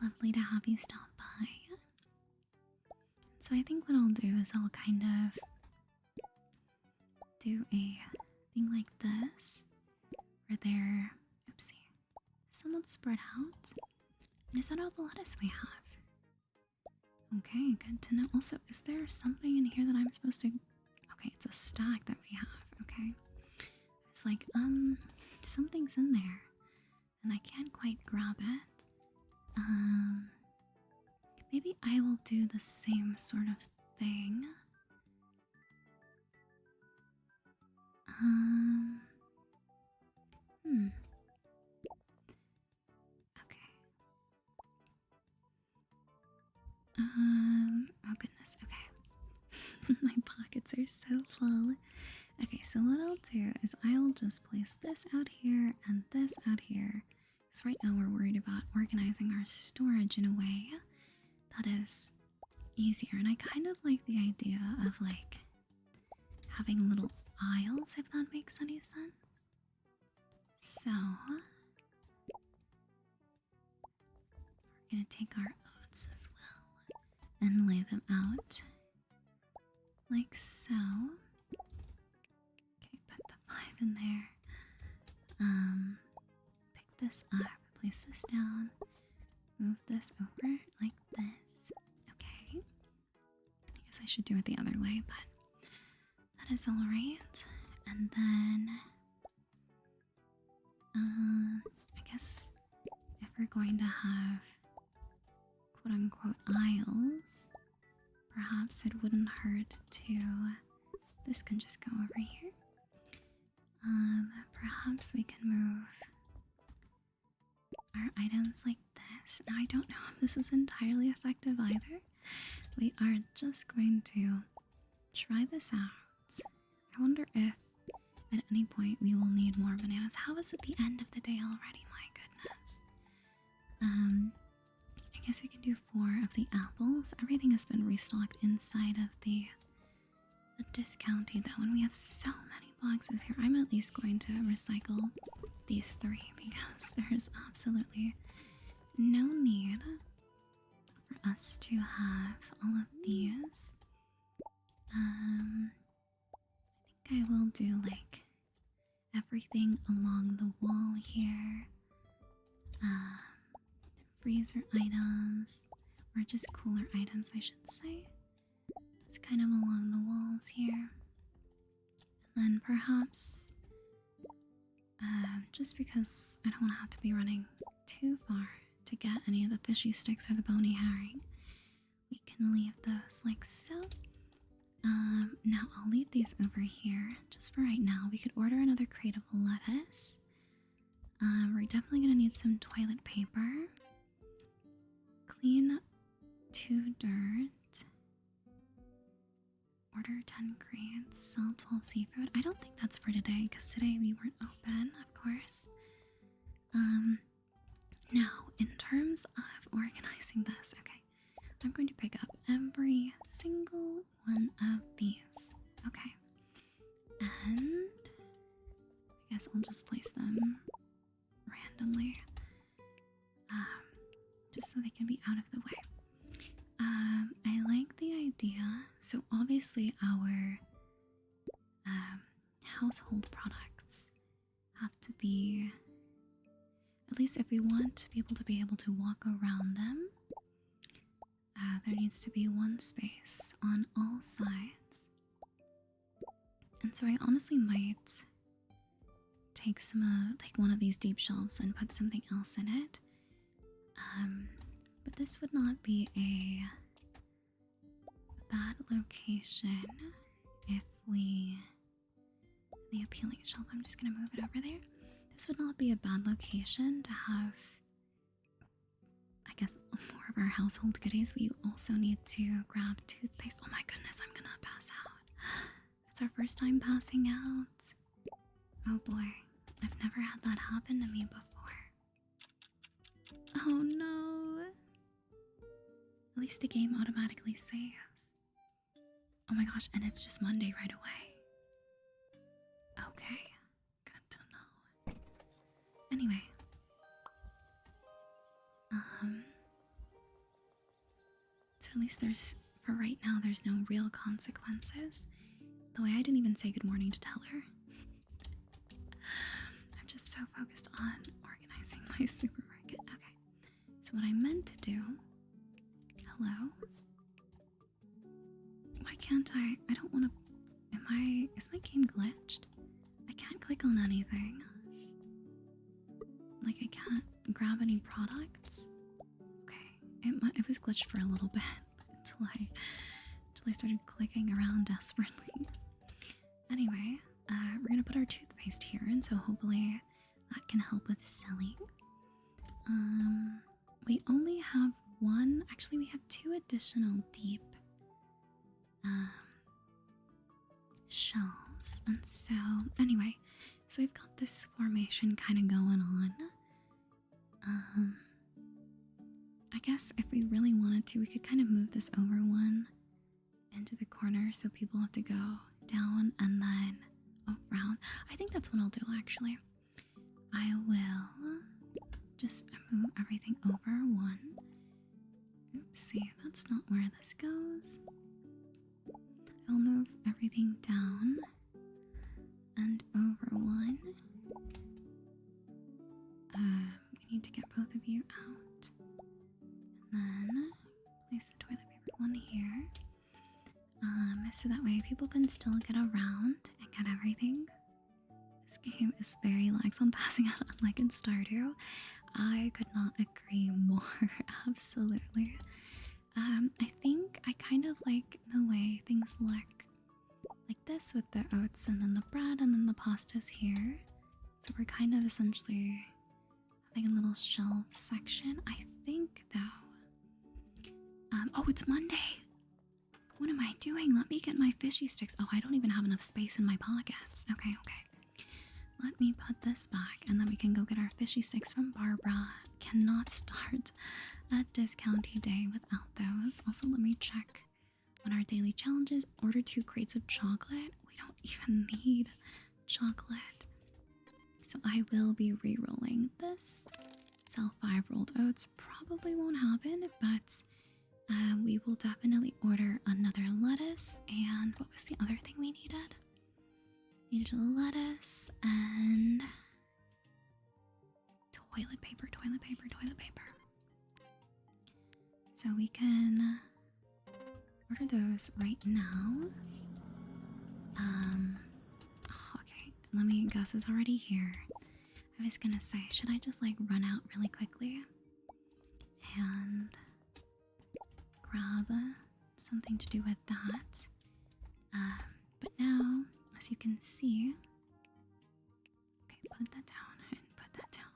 Lovely to have you stop by. So I think what I'll do is I'll kind of do a thing like this where they're somewhat spread out. And is that all the lettuce we have? Okay, good to know. Also, is there something in here that I'm supposed to... Okay, it's a stack that we have, okay. It's like, something's in there. And I can't quite grab it. Maybe I will do the same sort of thing. Okay. Oh goodness, okay. My pockets are so full. Okay, so what I'll do is I'll just place this out here and this out here. Because right now we're worried about organizing our storage in a way that is easier. And I kind of like the idea of like having little aisles, if that makes any sense. So we're gonna take our oats as well and lay them out like so. Okay, put the 5 in there. Pick this up, place this down, move this over like this. Okay. I guess I should do it the other way, but that is all right. And then, I guess if we're going to have quote-unquote aisles, perhaps it wouldn't hurt to, this can just go over here. Perhaps we can move our items like this. Now I don't know if this is entirely effective either. We are just going to try this out. I wonder if at any point we will need more bananas. How is it the end of the day already? My goodness. I guess we can do 4 of the apples. Everything has been restocked inside of the discounty though, and we have so many boxes here. I'm at least going to recycle these 3 because there's absolutely no need for us to have all of these. I think I will do like everything along the wall here. Freezer items, or just cooler items I should say. Just kind of along the walls here. And then perhaps, just because I don't want to have to be running too far to get any of the fishy sticks or the bony herring, we can leave those like so. Now I'll leave these over here just for right now. We could order another crate of lettuce. We're definitely gonna need some toilet paper. Clean 2 dirt. Order 10 crates. Sell 12 seafood. I don't think that's for today because today we weren't open, of course. Now, in terms of organizing this, okay, I'm going to pick up every single one of these. Okay. And I guess I'll just place them randomly. Just so they can be out of the way. I like the idea. So obviously our household products have to be, at least if we want to be able to walk around them, there needs to be one space on all sides. And so I honestly might take some like one of these deep shelves and put something else in it. But this would not be a bad location if we, the appealing shelf, I'm just gonna move it over there. This would not be a bad location to have, I guess, more of our household goodies. We also need to grab toothpaste. Oh my goodness, I'm gonna pass out. It's our first time passing out. Oh boy, I've never had that happen to me before. Oh no. At least the game automatically saves. Oh my gosh, and it's just Monday right away. Okay, good to know. Anyway. So at least there's, for right now, there's no real consequences. The way I didn't even say good morning to tell her. I'm just so focused on organizing my supermarket. Okay, so what I meant to do, hello? Why can't I don't want to, is my game glitched? I can't click on anything. Like I can't grab any products. Okay, it was glitched for a little bit until I started clicking around desperately. Anyway, we're gonna put our toothpaste here, and so hopefully that can help with selling. We only have one, actually we have 2 additional deep shelves, and so anyway, so we've got this formation kind of going on. I guess if we really wanted to, we could kind of move this over one into the corner so people have to go down and then around. I think that's what I'll do actually. I will just move everything over one. Oopsie, that's not where this goes. I'll move everything down and over one. We need to get both of you out. place the toilet paper one here. So that way people can still get around and get everything. This game is very lax on passing out, unlike in Stardew. I could not agree more. Absolutely. I think I kind of like the way things look like this with the oats and then the bread and then the pastas here. So we're kind of essentially having a little shelf section. I think though. Oh, it's Monday. What am I doing? Let me get my fishy sticks. Oh, I don't even have enough space in my pockets. Okay. Let me put this back and then we can go get our fishy sticks from Barbara. Cannot start a discounty day without those. Also, let me check on our daily challenges. Order 2 crates of chocolate. We don't even need chocolate. So I will be re-rolling this. Sell 5 rolled oats. Probably won't happen, but we will definitely order another lettuce. And what was the other thing we needed? Needed a lettuce and toilet paper. So we can order those right now. Okay, let me guess, it's already here. I was gonna say, should I just like run out really quickly and grab something to do with that? But now, as you can see, okay, put that down and put that down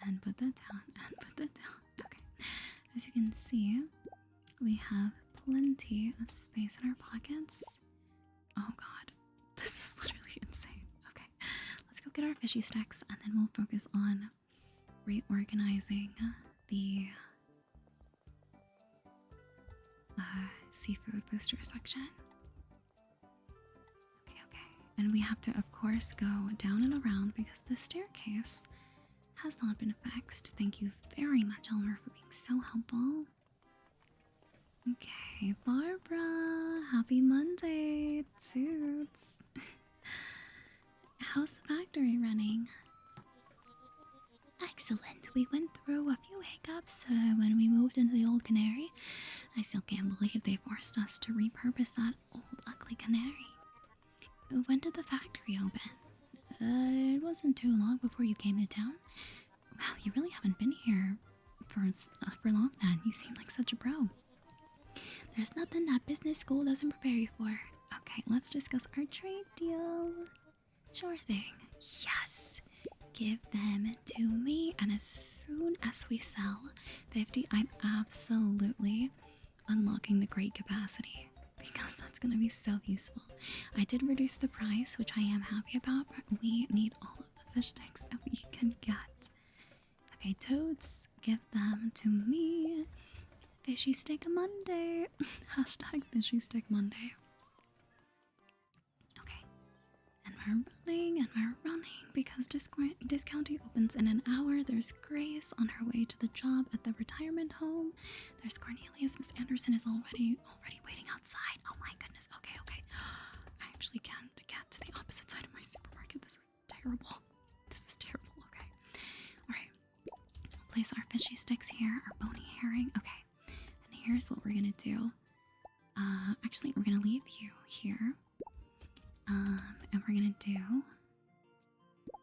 and put that down and put that down. Okay, as you can see, we have plenty of space in our pockets. Oh god, this is literally insane. Okay, let's go get our fishy stacks and then we'll focus on reorganizing the seafood booster section. Okay. And we have to, of course, go down and around because the staircase has not been fixed. Thank you very much, Elmer, for being so helpful. Okay, Barbara, happy Monday, Toots. How's the factory running? Excellent. We went through a few hiccups when we moved into the old canary. I still can't believe they forced us to repurpose that old ugly canary. When did the factory open? It wasn't too long before you came to town. Wow, you really haven't been here for long then. You seem like such a pro. There's nothing that business school doesn't prepare you for. Okay, let's discuss our trade deal. Sure thing. Yes. Give them to me, and as soon as we sell 50, I'm absolutely unlocking the crate capacity because that's going to be so useful. I did reduce the price, which I am happy about, but we need all of the fish sticks that we can get. Okay, toads, give them to me. Fishy Stick Monday. Hashtag Fishy Stick Monday. Okay. And we're running because discounty opens in an hour. There's Grace on her way to the job at the retirement home. There's Cornelius. Miss Anderson is already waiting outside. Oh my goodness. Okay. I actually can't get to the opposite side of my supermarket. This is terrible. Okay. Alright. We'll place our fishy sticks here, our bony herring. Okay. And here's what we're gonna do. Actually, we're gonna leave you here. And we're gonna do,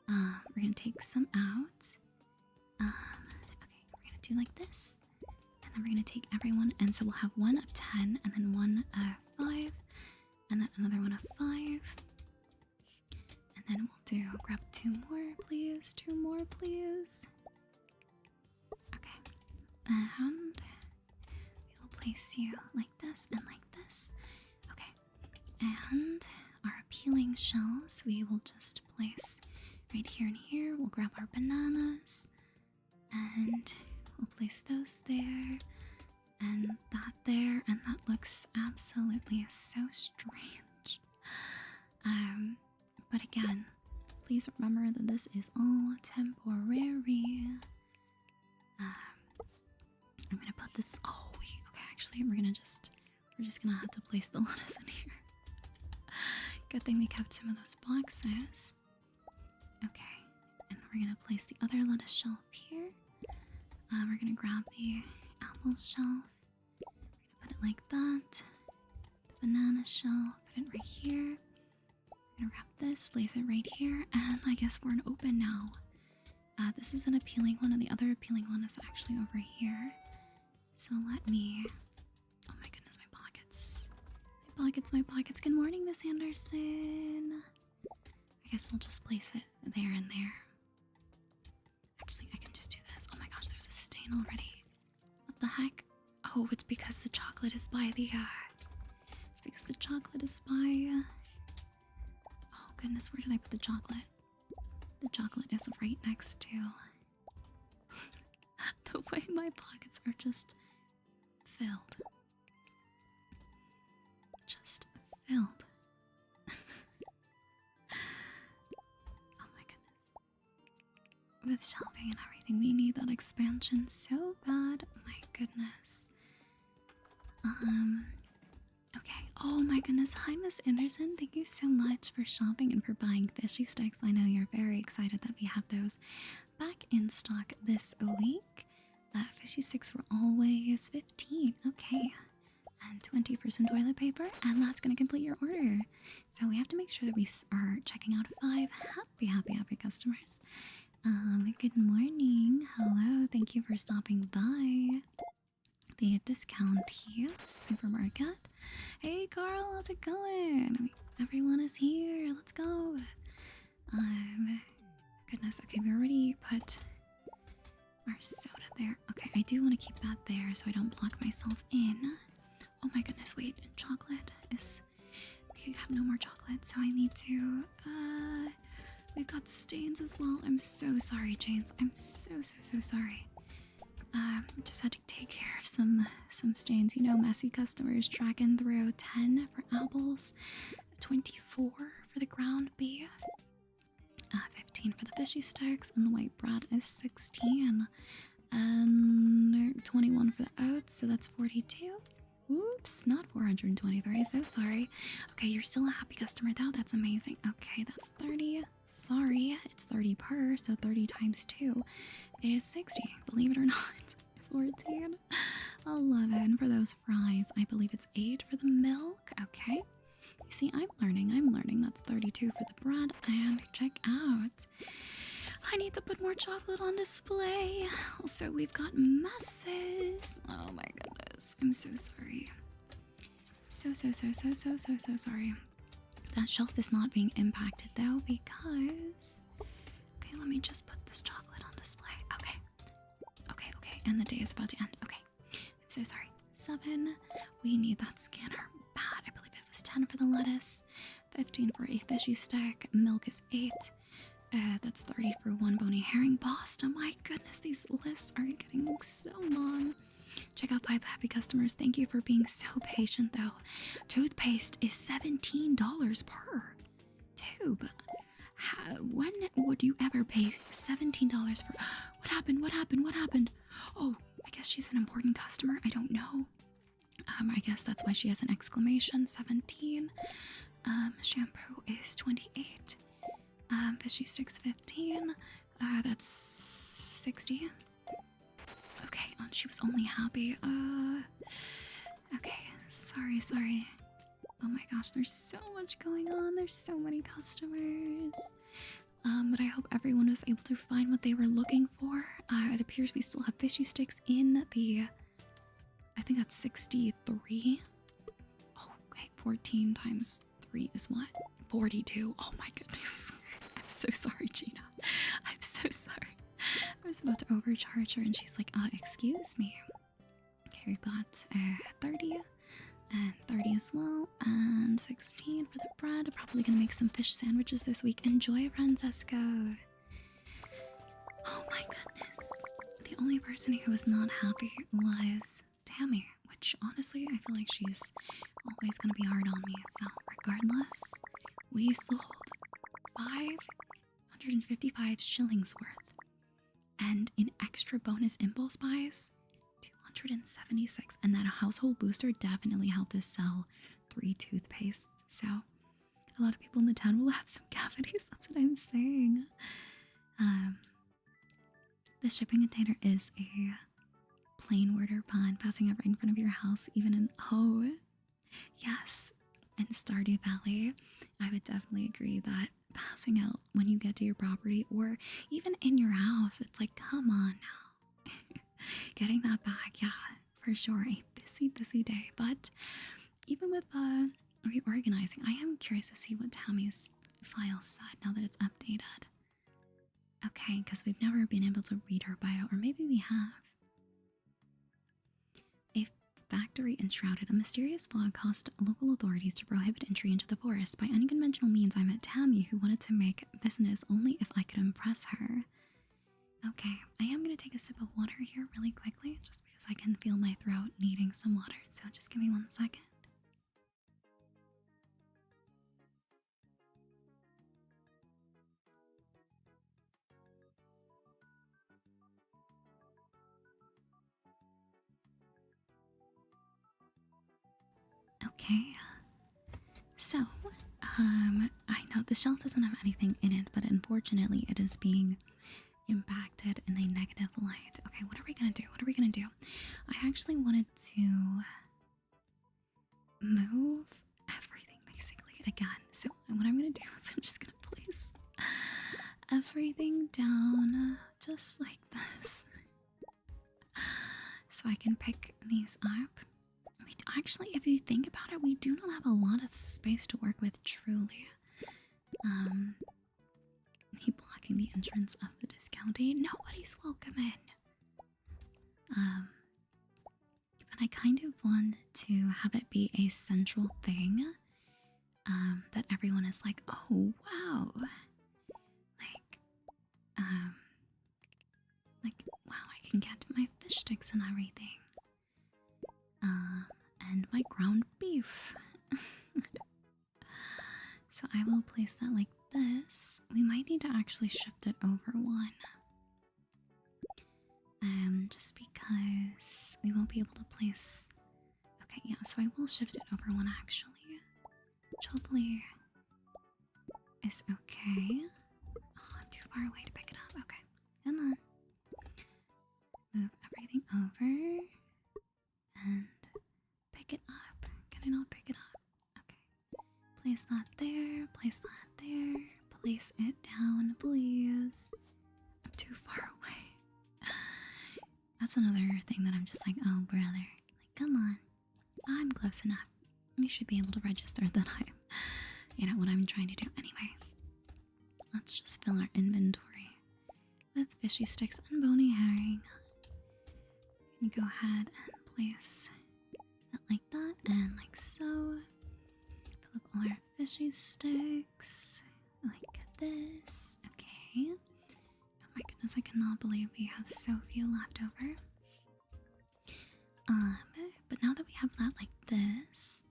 we're gonna take some out. Okay, we're gonna do like this. And then we're gonna take everyone, and so we'll have 1 of 10, and then 1 of 5, and then another 1 of 5. And then we'll grab 2 more, please. 2 more, please. Okay. And we will place you like this and like this. Okay. And our appealing shells we will just place right here and here. We'll grab our bananas and we'll place those there and that there, and that looks absolutely so strange. But again, please remember that this is all temporary. I'm gonna put this, oh wait, okay, actually we're just gonna have to place the lettuce in here. Good thing we kept some of those boxes. Okay, and we're gonna place the other lettuce shelf here. We're gonna grab the apple shelf like that. The banana shell, put it right here. I'm gonna wrap this, place it right here, and I guess we're in open now. This is an appealing one, and the other appealing one is actually over here. So let me... Oh my goodness, my pockets. My pockets. Good morning, Miss Anderson. I guess we'll just place it there and there. Actually, I can just do this. Oh my gosh, there's a stain already. What the heck? Oh, it's because the chocolate is by the... It's because the chocolate is by... Oh goodness, where did I put the chocolate? The chocolate is right next to... The way my pockets are just filled. Just filled. Oh my goodness. With shopping and everything, we need that expansion so bad. Oh my goodness. Okay. Oh my goodness. Hi, Miss Anderson. Thank you so much for shopping and for buying fishy sticks. I know you're very excited that we have those back in stock this week. Fishy sticks were always 15. Okay. And 20% toilet paper, and that's going to complete your order. So we have to make sure that we are checking out 5 happy customers. Good morning. Hello. Thank you for stopping by the Discount here supermarket. Hey Carl, how's it going? Everyone is here. Let's go. Goodness. Okay, we already put our soda there. Okay, I do want to keep that there so I don't block myself in. Oh my goodness, wait, chocolate is... We have no more chocolate, so I need to... We've got stains as well. I'm so sorry, James. I'm so sorry. Just had to take care of some stains. You know, messy customers tracking through. 10 for apples, 24 for the ground beef, 15 for the fishy sticks, and the white bread is 16. And 21 for the oats, so that's 42. Oops, not 423, so sorry. Okay, you're still a happy customer though, that's amazing. Okay, that's 30. Sorry, it's 30 per, so 30 times 2 is 60, believe it or not. 14. 11 for those fries. I believe it's 8 for the milk. Okay. You see, I'm learning. That's 32 for the bread, and check out. I need to put more chocolate on display. Also, we've got messes. Oh my goodness. I'm so sorry. So sorry. That shelf is not being impacted though because... Okay, let me just put this chocolate on display. Okay. And the day is about to end. Okay. I'm so sorry. 7. We need that scanner bad. I believe it was 10 for the lettuce. 15 for a fishy stick. Milk is 8. That's 30 for 1 bony herring. Boston, my goodness, these lists are getting so long. Check out 5 happy customers. Thank you for being so patient, though. Toothpaste is $17 per tube. When would you ever pay $17 for... What happened? Oh, I guess she's an important customer. I don't know. I guess that's why she has an exclamation. 17. Shampoo is 28. Fishy sticks 15. That's 60. Okay, oh, she was only happy. Okay, sorry. Oh my gosh, there's so much going on. There's so many customers. But I hope everyone was able to find what they were looking for. It appears we still have fishy sticks in the... I think that's 63. Oh, okay, 14 times 3 is what? 42. Oh my goodness. I'm so sorry, Gina. I'm so sorry. I was about to overcharge her and she's like, excuse me. Okay, we've got 30 and 30 as well, and 16 for the bread. Probably gonna make some fish sandwiches this week. Enjoy, Francesco. Oh my goodness. The only person who was not happy was Tammy, which honestly, I feel like she's always gonna be hard on me. So regardless, we sold 555 shillings worth. And in extra bonus impulse buys, 276. And that household booster definitely helped us sell 3 toothpastes. So a lot of people in the town will have some cavities. That's what I'm saying. The shipping container is a plain word or pun passing out right in front of your house, even in, oh, yes, in Stardew Valley, I would definitely agree that passing out when you get to your property or even in your house, it's like, come on now. Getting that back, yeah, for sure. A busy, busy day. But even with reorganizing, I am curious to see what Tammy's file said now that it's updated. Okay, because we've never been able to read her bio, or maybe we have. A factory enshrouded. A mysterious fog caused local authorities to prohibit entry into the forest. By unconventional means, I met Tammy, who wanted to make business only if I could impress her. Okay, I am going to take a sip of water here really quickly, just because I can feel my throat needing some water. So just give me 1 second. Okay, so, I know the shelf doesn't have anything in it, but unfortunately it is being impacted in a negative light. Okay, what are we gonna do? What are we gonna do? I actually wanted to move everything basically again. So what I'm gonna do is I'm just gonna place everything down just like this. So I can pick these up. Actually, if you think about it, we do not have a lot of space to work with, truly. Me blocking the entrance of the discounting. Nobody's welcome in. But I kind of want to have it be a central thing. That everyone is like, oh wow. Like, wow, I can get my fish sticks and everything. And my ground beef. So I will place that like this. We might need to actually shift it over one. Just because we won't be able to place. Okay, yeah, so I will shift it over one actually. Which hopefully is okay. Oh, I'm too far away to pick it up. Okay, come on. Move everything over. And pick it up. Can I not pick it up? Okay. Place that there. Place that there. Place it down, please. I'm too far away. That's another thing that I'm just like, oh, brother. Like, come on. I'm close enough. You should be able to register that I'm, you know, what I'm trying to do. Anyway, let's just fill our inventory with fishy sticks and bony herring. You go ahead and place that like that and like so. Fill up all our fishy sticks like this. Okay. Oh my goodness, I cannot believe we have so few left over. But now that we have that like this,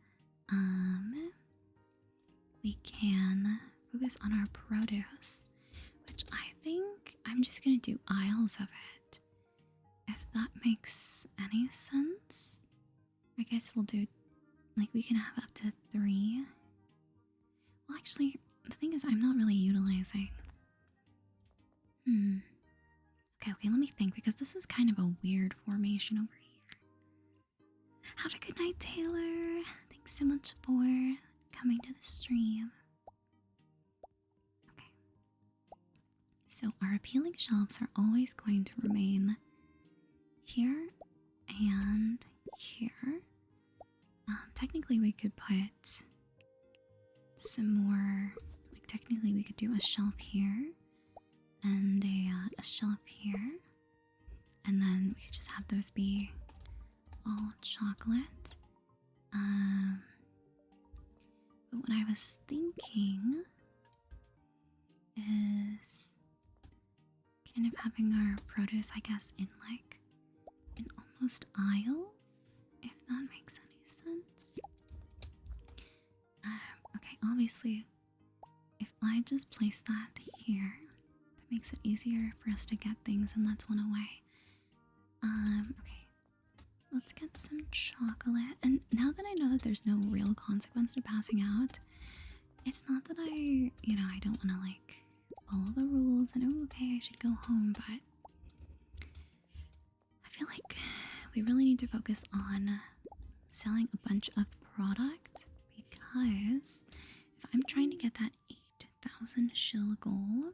we can focus on our produce, which I think I'm just gonna do aisles of it. If that makes any sense. I guess we'll do, like, we can have up to 3. Well, actually, the thing is I'm not really utilizing. Okay, let me think, because this is kind of a weird formation over here. Have a good night, Taylor. Thanks so much for coming to the stream. Okay. So our appealing shelves are always going to remain here and here. Technically we could put some more, like technically we could do a shelf here and a shelf here, and then we could just have those be all chocolate. But what I was thinking is kind of having our produce, I guess, in almost aisles, if that makes any sense. Okay, obviously, if I just place that here, that makes it easier for us to get things, and that's one away. Okay, let's get some chocolate. And now that I know that there's no real consequence to passing out, it's not that I don't want to like follow the rules and, oh, okay, I should go home, but I feel like we really need to focus on selling a bunch of product, because if I'm trying to get that 8,000 shill goal,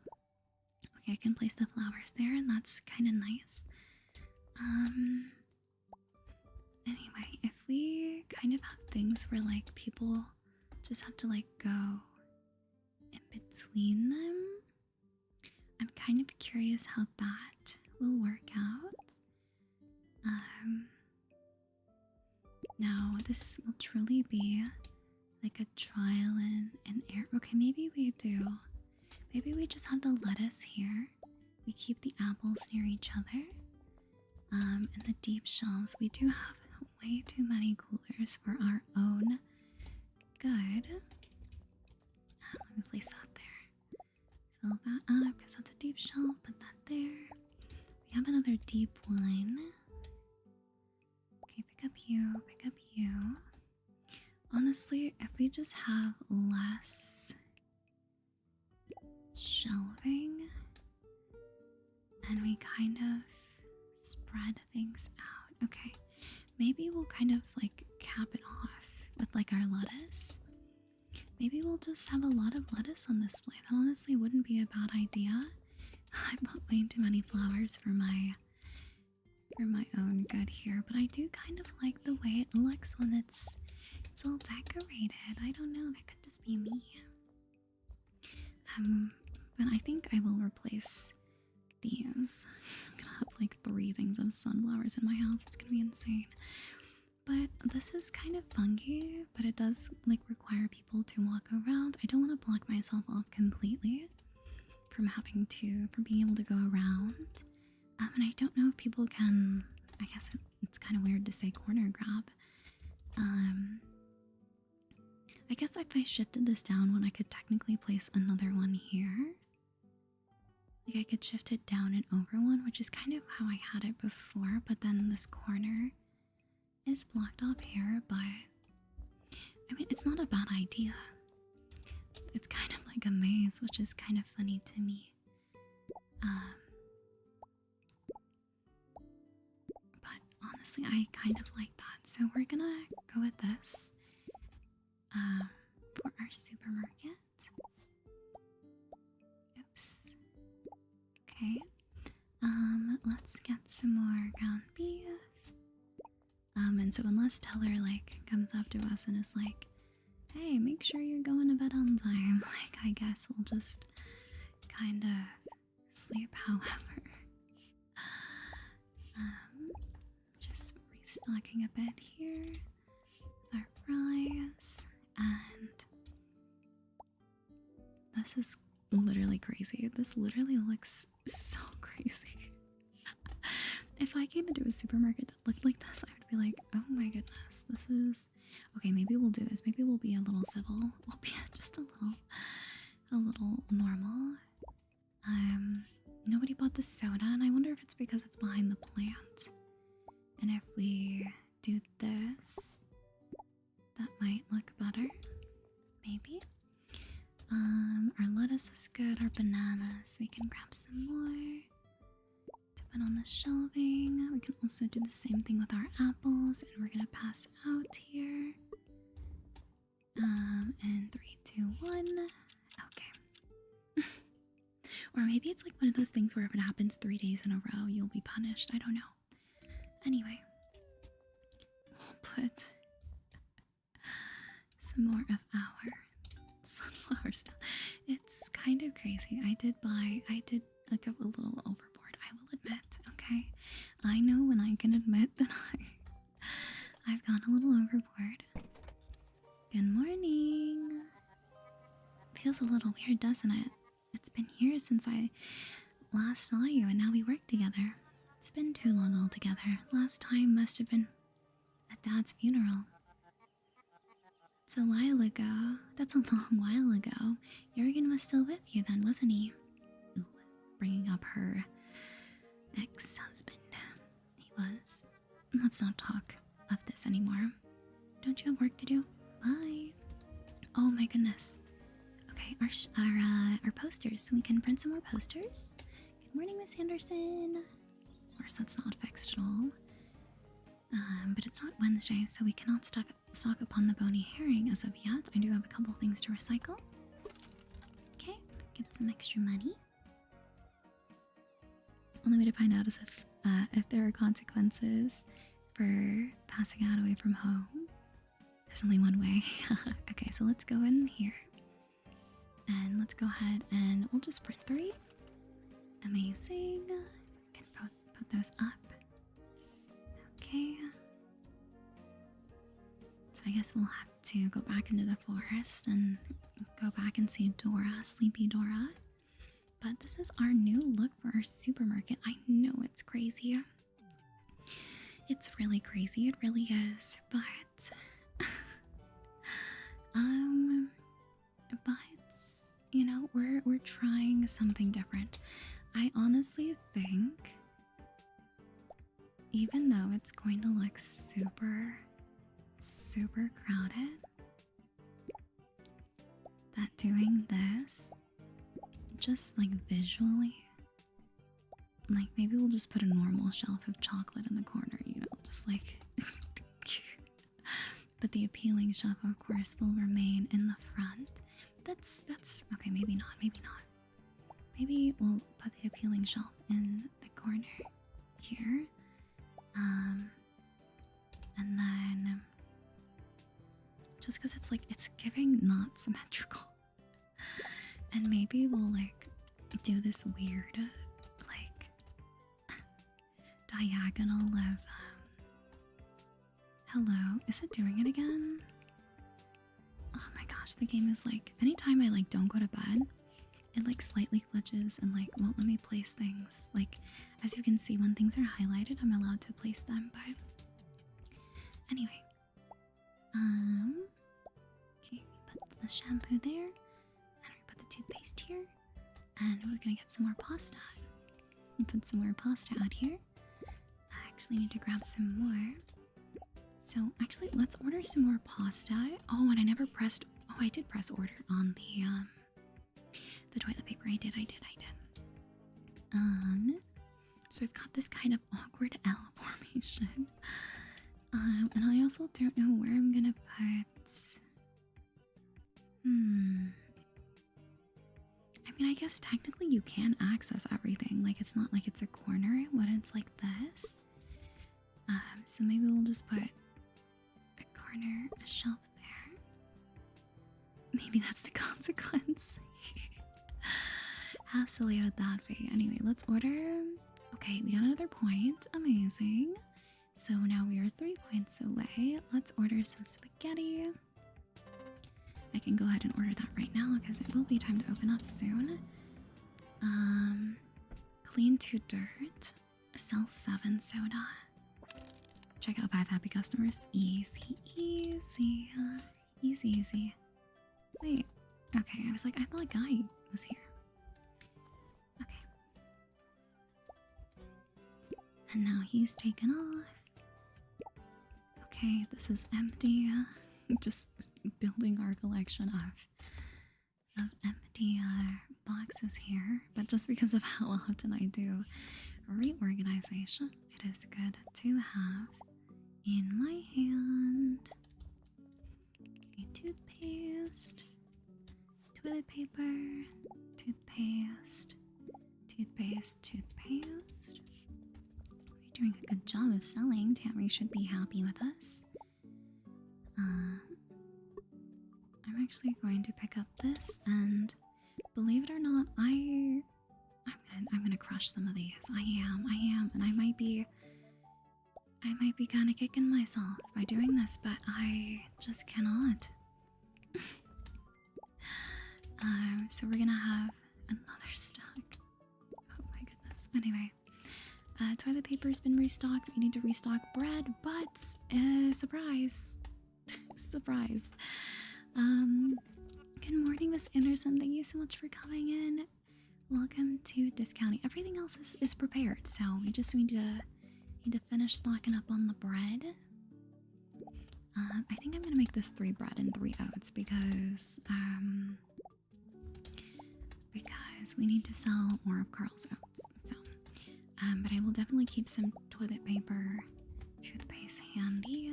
okay, I can place the flowers there, and that's kind of nice. Anyway, if we kind of have things where like people just have to like go in between them, I'm kind of curious how that will work out. Now this will truly be like a trial and error. Okay, maybe we do. Maybe we just have the lettuce here. We keep the apples near each other. And the deep shelves. We do have way too many coolers for our own good. Let me place that there. Fill that up because that's a deep shelf. Put that there. We have another deep one. Okay, pick up you. Pick up you. Honestly, if we just have less shelving and we kind of spread things out. Okay, maybe we'll kind of like cap it off with like our lettuce. Maybe we'll just have a lot of lettuce on display. That honestly wouldn't be a bad idea. I bought way too many flowers for my own good here, but I do kind of like the way it looks when it's all decorated. I don't know, that could just be me. But I think I will replace these. I'm gonna have like 3 things of sunflowers in my house. It's gonna be insane. But this is kind of funky, but it does like require people to walk around. I don't want to block myself off completely from being able to go around. And I don't know if people can, I guess it's kind of weird to say corner grab. I guess if I shifted this down one, I could technically place another one here. Like I could shift it down and over one, which is kind of how I had it before, but then this corner is blocked off here, but I mean, it's not a bad idea. It's kind of like a maze, which is kind of funny to me. But honestly, I kind of like that. So we're gonna go with this for our supermarket. Oops. Okay. Let's get some more ground beef. And so unless Teller like comes up to us and is like, hey, make sure you're going to bed on time, like I guess we'll just kind of sleep however. Just restocking a bit here with our fries, and this is literally crazy. This literally looks so crazy. If I came into a supermarket that looked like this, I would be like, oh my goodness, this is... Okay, maybe we'll do this. Maybe we'll be a little civil. We'll be just a little normal. Nobody bought the soda, and I wonder if it's because it's behind the plant. And if we do this, that might look better. Maybe. Our lettuce is good. Our bananas, we can grab some more. Put on the shelving. We can also do the same thing with our apples, and we're gonna pass out here. And 3, 2, 1. Okay. Or maybe it's like one of those things where if it happens 3 days in a row, you'll be punished. I don't know. Anyway, we'll put some more of our sunflowers down. It's kind of crazy. I did like a little overboard, I will admit, okay? I know when I can admit that I've gone a little overboard. Good morning. Feels a little weird, doesn't it? It's been years since I last saw you, and now we work together. It's been too long altogether. Last time must have been at Dad's funeral. It's a while ago. That's a long while ago. Jurgen was still with you then, wasn't he? Ooh, bringing up her ex-husband. He was. Let's not talk of this anymore. Don't you have work to do? Bye. Oh my goodness. Okay, our posters. So we can print some more posters. Good morning, Miss Anderson. Of course, that's not fixed at all. But it's not Wednesday, so we cannot stock up on the bony herring as of yet. I do have a couple things to recycle. Okay, get some extra money. Only way to find out is if there are consequences for passing out away from home. There's only one way. Okay, so let's go in here. And let's go ahead and we'll just print 3. Amazing. Can put those up. Okay. So I guess we'll have to go back into the forest and go back and see Dora, Sleepy Dora. But this is our new look for our supermarket. I know it's crazy. It's really crazy, it really is. But you know, we're trying something different. I honestly think, even though it's going to look super crowded, that doing this, just like visually, like maybe we'll just put a normal shelf of chocolate in the corner, you know, just like but the appealing shelf of course will remain in the front. That's okay, maybe not. Maybe we'll put the appealing shelf in the corner here. And then just because it's like it's giving not symmetrical. And maybe we'll like do this weird like diagonal of Hello. Is it doing it again? Oh my gosh, the game is like anytime I like don't go to bed, it like slightly glitches and like won't let me place things. Like as you can see, when things are highlighted, I'm allowed to place them, but anyway. Okay, we put the shampoo there, and we put the toothpaste here, and we're gonna get some more pasta. We put some more pasta out here. I actually need to grab some more. So actually, let's order some more pasta. Oh, and I never pressed. Oh, I did press order on the toilet paper. I did. So I've got this kind of awkward L formation. And I also don't know where I'm gonna put. I mean, I guess technically you can access everything. Like it's not like it's a corner when it's like this. So maybe we'll just put a corner, a shelf there. Maybe that's the consequence. How silly would that be? Anyway, let's order. Okay, we got another point. Amazing. So now we are 3 points away. Let's order some spaghetti. I can go ahead and order that right now because it will be time to open up soon. Clean to dirt. Sell 7 soda. Check out 5 happy customers. Easy. Easy. Wait. Okay, I was like, I thought a guy was here. Okay. And now he's taken off. Okay, this is empty. Just building our collection of empty boxes here. But just because of how often I do reorganization, it is good to have in my hand. Okay, toothpaste, toilet paper, toothpaste. We're doing a good job of selling. Tammy should be happy with us. I'm actually going to pick up this, and believe it or not, I'm gonna crush some of these. I am, and I might be kind of kicking myself by doing this, but I just cannot. So we're gonna have another stock. Oh my goodness. Anyway, toilet paper's been restocked. We need to restock bread, but surprise. Surprise. Good morning, Miss Anderson. Thank you so much for coming in. Welcome to discounting. Everything else is prepared, so we just need to finish stocking up on the bread. I think I'm gonna make this 3 bread and 3 oats because we need to sell more of Carl's oats. So, but I will definitely keep some toilet paper toothpaste handy.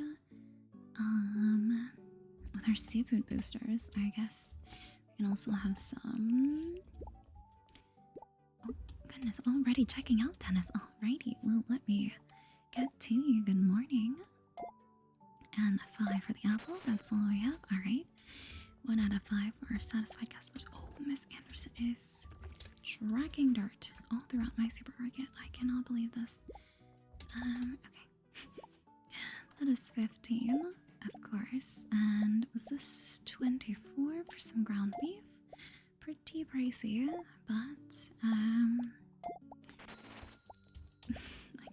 With our seafood boosters, I guess we can also have some. Oh goodness, already checking out, Dennis. Alrighty, well, let me get to you. Good morning. And 5 for the apple. That's all we have. Alright. 1 out of 5 for our satisfied customers. Oh, Miss Anderson is tracking dirt all throughout my supermarket. I cannot believe this. Okay. That is 15, of course. And was this 24 for some ground beef? Pretty pricey, but I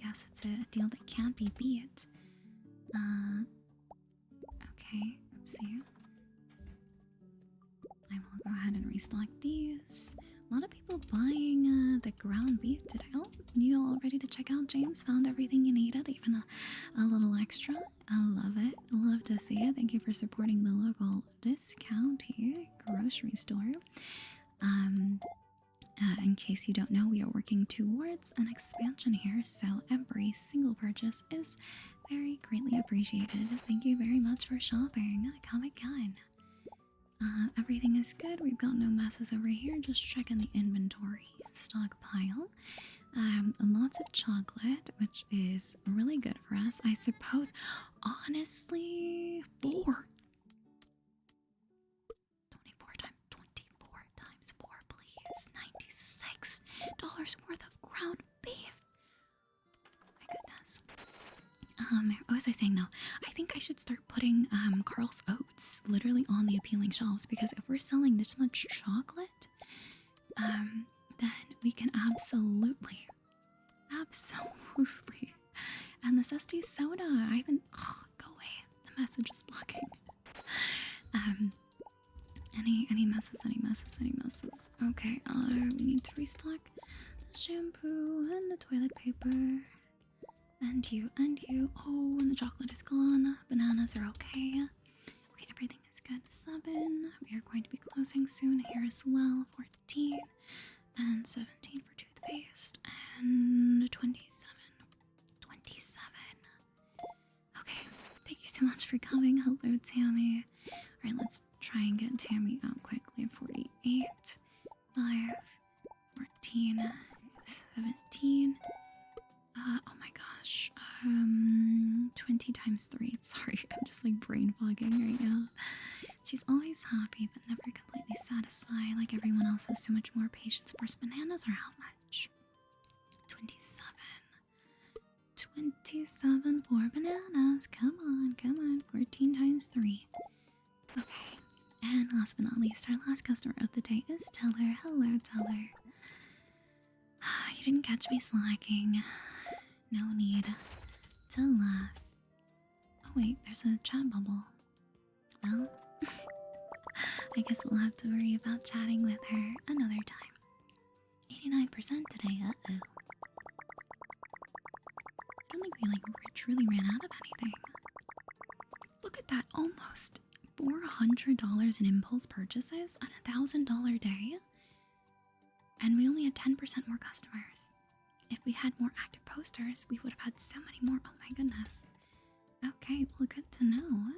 guess it's a deal that can't be beat. Okay, oopsie. I will go ahead and restock these. A lot of people buying the ground beef today. Oh, you all ready to check out? James found everything you needed, even a little extra. I love it. Love to see it. Thank you for supporting the local discounty grocery store. In case you don't know, we are working towards an expansion here, so every single purchase is very greatly appreciated. Thank you very much for shopping. Come again. Everything is good. We've got no messes over here. Just checking the inventory stockpile. Lots of chocolate, which is really good for us, I suppose. Honestly, 4. 24 times 4, please. $96 worth of ground beef. My goodness. What was I saying though? I think I should start putting Carl's Oats literally on the appealing shelves, because if we're selling this much chocolate, then we can absolutely. And the zesty soda. I haven't. Go away. The message is blocking. Any messes? Okay. We need to restock the shampoo and the toilet paper. And you. Oh, and the chocolate is gone. Bananas are okay. Okay, everything is good. 7. We are going to be closing soon here as well. 14. And 17 for toothpaste. And 27. Okay, thank you so much for coming. Hello, Tammy. Alright, let's try and get Tammy out quickly. 48. 5. 14. 17. Oh my gosh. 20 times 3. Sorry, I'm just like brain fogging right now. She's always happy, but never completely satisfied. Like everyone else with so much more patience. First, bananas are how much? 27. 27 for bananas. Come on. 14 times 3. Okay. And last but not least, our last customer of the day is Teller. Hello, Teller. You didn't catch me slacking. No need to laugh. Oh wait, there's a chat bubble. Well, I guess we'll have to worry about chatting with her another time. 89% today, uh-oh. I don't think we truly ran out of anything. Look at that, almost $400 in impulse purchases on a $1,000 day. And we only had 10% more customers. If we had more active posters, we would have had so many more. Oh my goodness. Okay, well, good to know.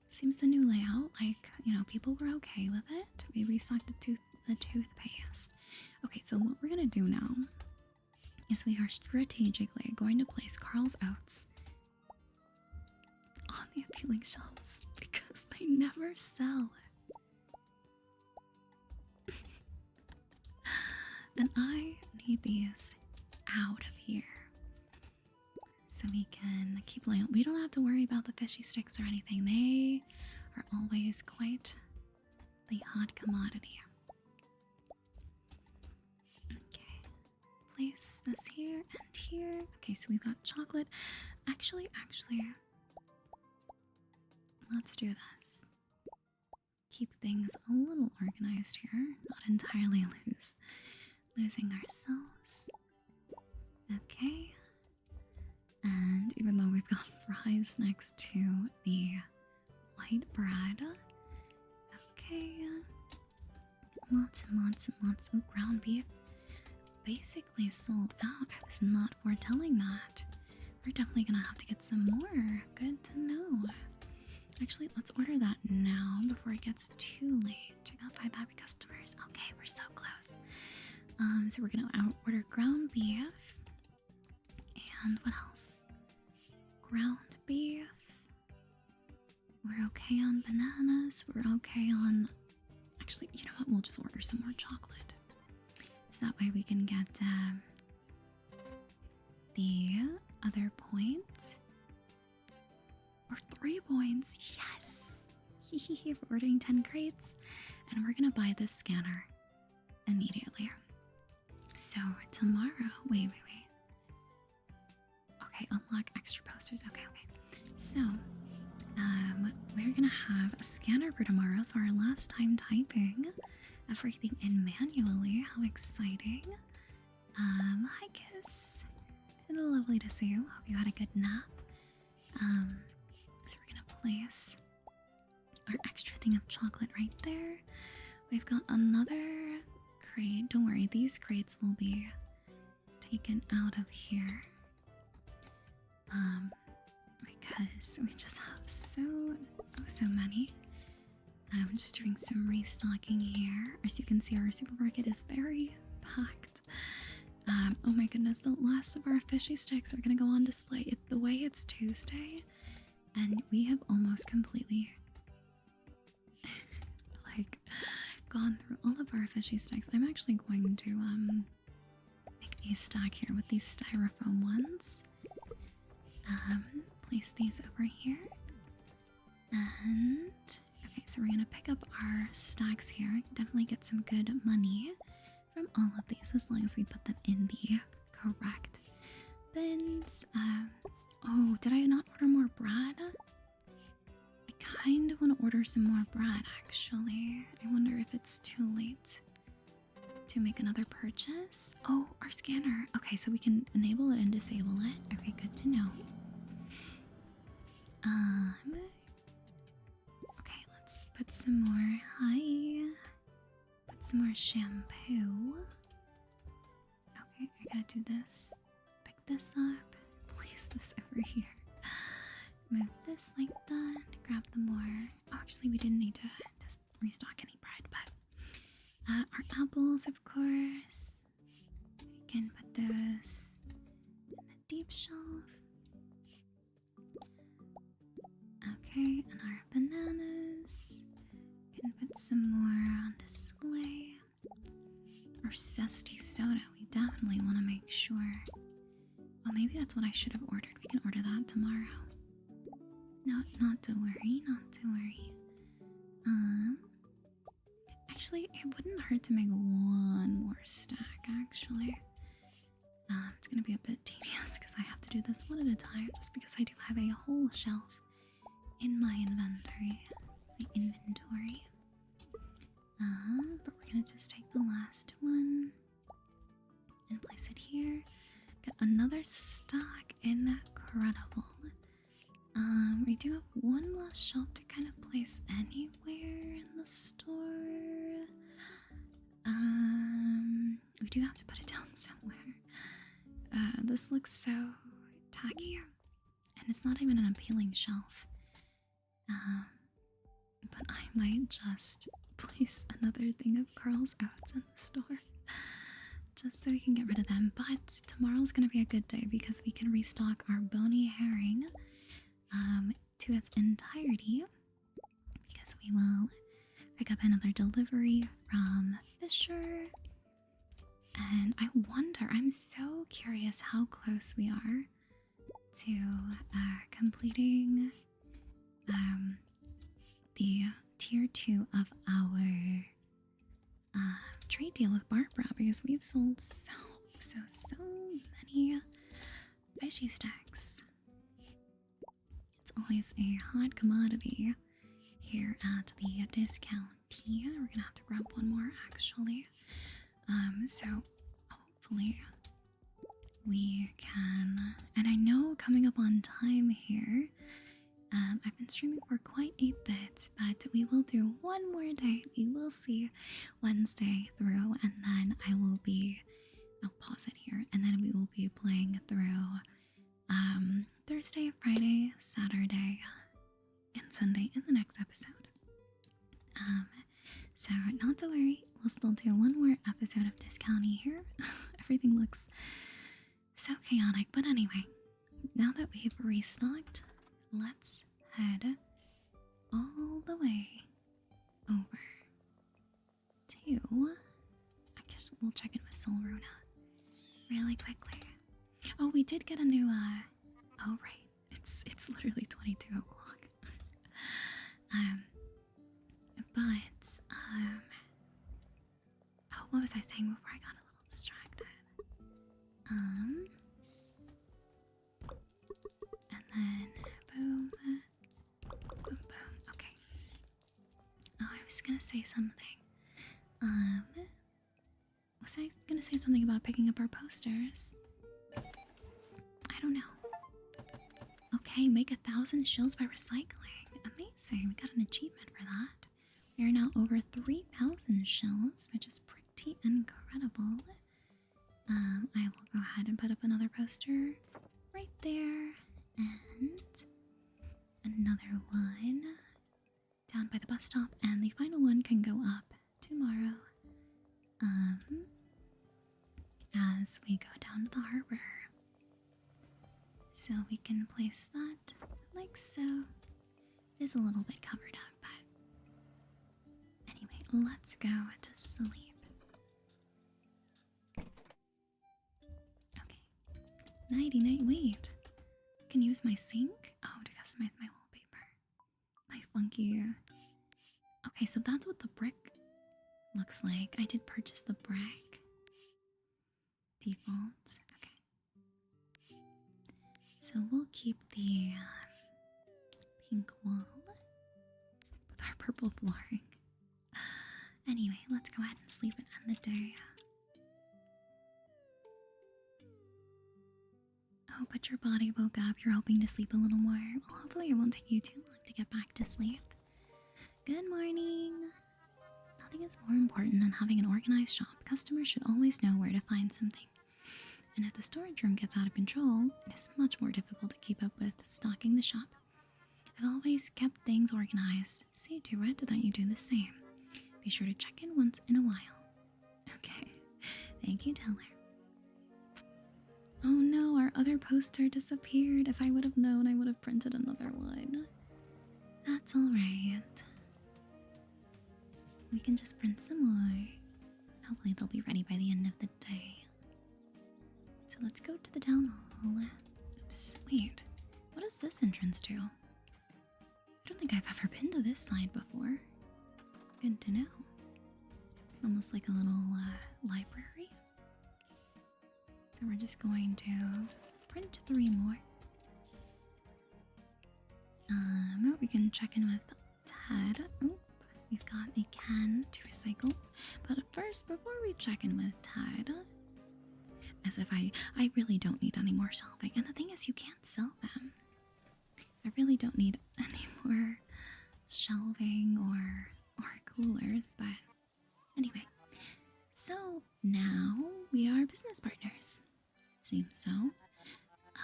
Seems the new layout, people were okay with it. We restocked the toothpaste. Okay, so what we're gonna do now is we are strategically going to place Carl's Oats on the appealing shelves because they never sell. And I need these out of here so we can keep laying. We don't have to worry about the fishy sticks or anything. They are always quite the hot commodity. Okay, place this here and here. Okay, so we've got chocolate. Actually, let's do this. Keep things a little organized here, not entirely losing ourselves. Okay. And even though we've got fries next to the white bread, okay. Lots of ground beef. Basically sold out. I was not foretelling that. we're definitely gonna have to get some more. Good to know. Actually, let's order that now before it gets too late. Check out 5 happy customers. Okay, we're so close. So we're gonna order ground beef. And what else? Ground beef. We're okay on bananas. We're okay on... Actually, you know what? We'll just order some more chocolate. So that way we can get the other point. Or 3 points. Yes! Hehehe, we're ordering 10 crates. And we're gonna buy this scanner immediately. So tomorrow... Wait. Okay, unlock extra posters. Okay. So, we're gonna have a scanner for tomorrow. So our last time typing everything in manually. How exciting. Hi Kiss. It's lovely to see you. Hope you had a good nap. So we're gonna place our extra thing of chocolate right there. We've got another crate. Don't worry, these crates will be taken out of here. Because we just have so many. I'm just doing some restocking here. As you can see, our supermarket is very packed. Oh my goodness, the last of our fishy sticks are gonna go on display. The way it's Tuesday, and we have almost completely like gone through all of our fishy sticks. I'm actually going to make a stack here with these styrofoam ones. Place these over here. And okay, so we're gonna pick up our stacks here. Definitely get some good money from all of these as long as we put them in the correct bins. Oh, did I not order more bread? I kind of want to order some more bread actually. I wonder if it's too late to make another purchase. Oh, our scanner. Okay, so we can enable it and disable it. Okay, good to know. Okay, let's put some more. Hi. Put some more shampoo. Okay, I gotta do this. Pick this up. Place this over here. Move this like that. Grab the more. Oh, actually, we didn't need to just restock any bread, but our apples, of course. We can put those in the deep shelf. Okay, and our bananas. We can put some more on display. Our zesty soda, we definitely want to make sure. Well, maybe that's what I should have ordered. We can order that tomorrow. No, not to worry, not to worry. Actually, it wouldn't hurt to make one more stack, actually. It's gonna be a bit tedious because I have to do this one at a time just because I do have a whole shelf in my inventory. But we're gonna just take the last one and place it here. Got another stack. Incredible. We do have one last shelf to kind of place anywhere in the store. We do have to put it down somewhere. This looks so tacky, and it's not even an appealing shelf. But I might just place another thing of Carl's Oats in the store. Just so we can get rid of them. But tomorrow's gonna be a good day because we can restock our bony herring to its entirety. Because we will pick up another delivery from Fisher. And I wonder, I'm so curious how close we are to completing the tier 2 of our trade deal with Barbara, because we've sold so many fishy stacks. It's always a hot commodity here at the discount tea. We're gonna have to grab one more actually. So hopefully we can, and I know coming up on time here, I've been streaming for quite a bit, but we will do one more day. We will see Wednesday through, and then I'll pause it here, and then we will be playing through Sunday in the next episode. So not to worry, we'll still do one more episode of Discounty here. Everything looks so chaotic, but anyway, now that we've restocked, let's head all the way over to, I guess we'll check in with Soul Runa really quickly. Oh, we did get a new, oh right, it's literally 22 o'clock. Oh, what was I saying before I got a little distracted? And then, boom, boom, boom, okay. Oh, I was gonna say something. Was I gonna say something about picking up our posters? I don't know. Okay, make 1,000 shells by recycling. Amazing, we got an achievement for that. We are now over 3,000 shells, which is pretty incredible. I will go ahead and put up another poster right there, and another one down by the bus stop, and the final one can go up tomorrow. As we go down to the harbor. So we can place that like so. It is a little bit covered up, but anyway, let's go to sleep. Okay. Nighty night. Wait. I can use my sink? Oh, to customize my wallpaper. My funky. Okay, so that's what the brick looks like. I did purchase the brick. Default. Okay. So we'll keep the pink wall with our purple flooring. Anyway, let's go ahead and sleep and end the day. Oh, but your body woke up. You're hoping to sleep a little more. Well, hopefully it won't take you too long to get back to sleep. Good morning. Nothing is more important than having an organized shop. Customers should always know where to find something. And if the storage room gets out of control, it is much more difficult to keep up with stocking the shop. I've always kept things organized. See to it that you do the same. Be sure to check in once in a while. Okay. Thank you, Teller. Oh no, our other poster disappeared. If I would have known, I would have printed another one. That's alright. We can just print some more. Hopefully they'll be ready by the end of the day. So let's go to the town hall. Oops, wait. What is this entrance to? I don't think I've ever been to this side before. Good to know. It's almost like a little library. So we're just going to print 3 more. We can check in with Ted. Oop, we've got a can to recycle. But first, before we check in with Ted, as if I really don't need any more shelving. And the thing is, you can't sell them. I really don't need any more shelving or coolers, but anyway. So now we are business partners. Seems so.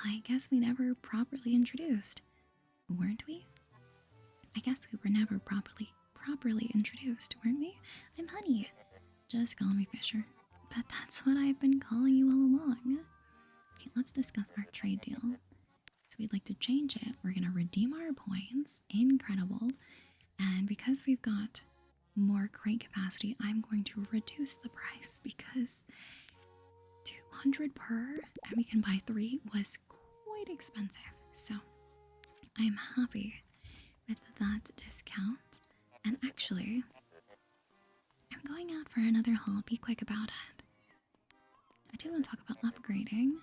I guess we never properly introduced, weren't we? I guess we were never properly introduced, weren't we? I'm Honey. Just call me Fisher. But that's what I've been calling you all along. Okay, let's discuss our trade deal. So we'd like to change it. We're going to redeem our points. Incredible. And because we've got more crate capacity, I'm going to reduce the price because 200 per and we can buy 3 was quite expensive. So I'm happy with that discount. And actually, I'm going out for another haul. Be quick about it. I do want to talk about upgrading.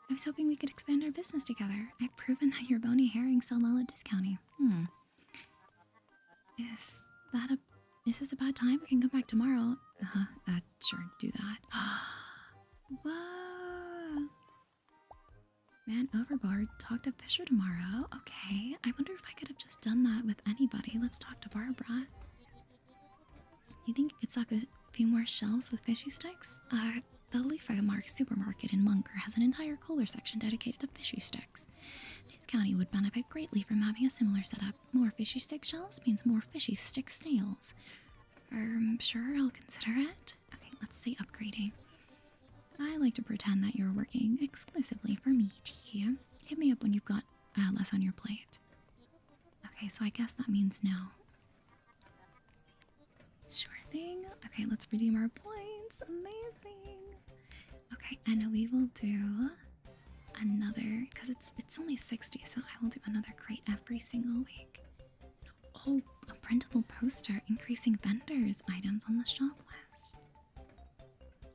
I was hoping we could expand our business together. I've proven that your bony herrings sell well at discounting. Is this a bad time? We can come back tomorrow. Sure, do that. Whoa. Man overboard. Talk to Fisher tomorrow. Okay. I wonder if I could have just done that with anybody. Let's talk to Barbara. You think you could stock a few more shelves with fishy sticks? The Leaf Mark supermarket in Munker has an entire cooler section dedicated to fishy sticks. It's County would benefit greatly from having a similar setup. More fishy stick shells means more fishy stick snails. Sure, I'll consider it. Okay, let's say upgrading. I like to pretend that you're working exclusively for me, T. Hit me up when you've got less on your plate. Okay, so I guess that means no. Sure thing. Okay, let's redeem our points. Amazing. Okay, and we will do another, because it's only 60, so I will do another crate every single week. Oh, a printable poster increasing vendors' items on the shop list.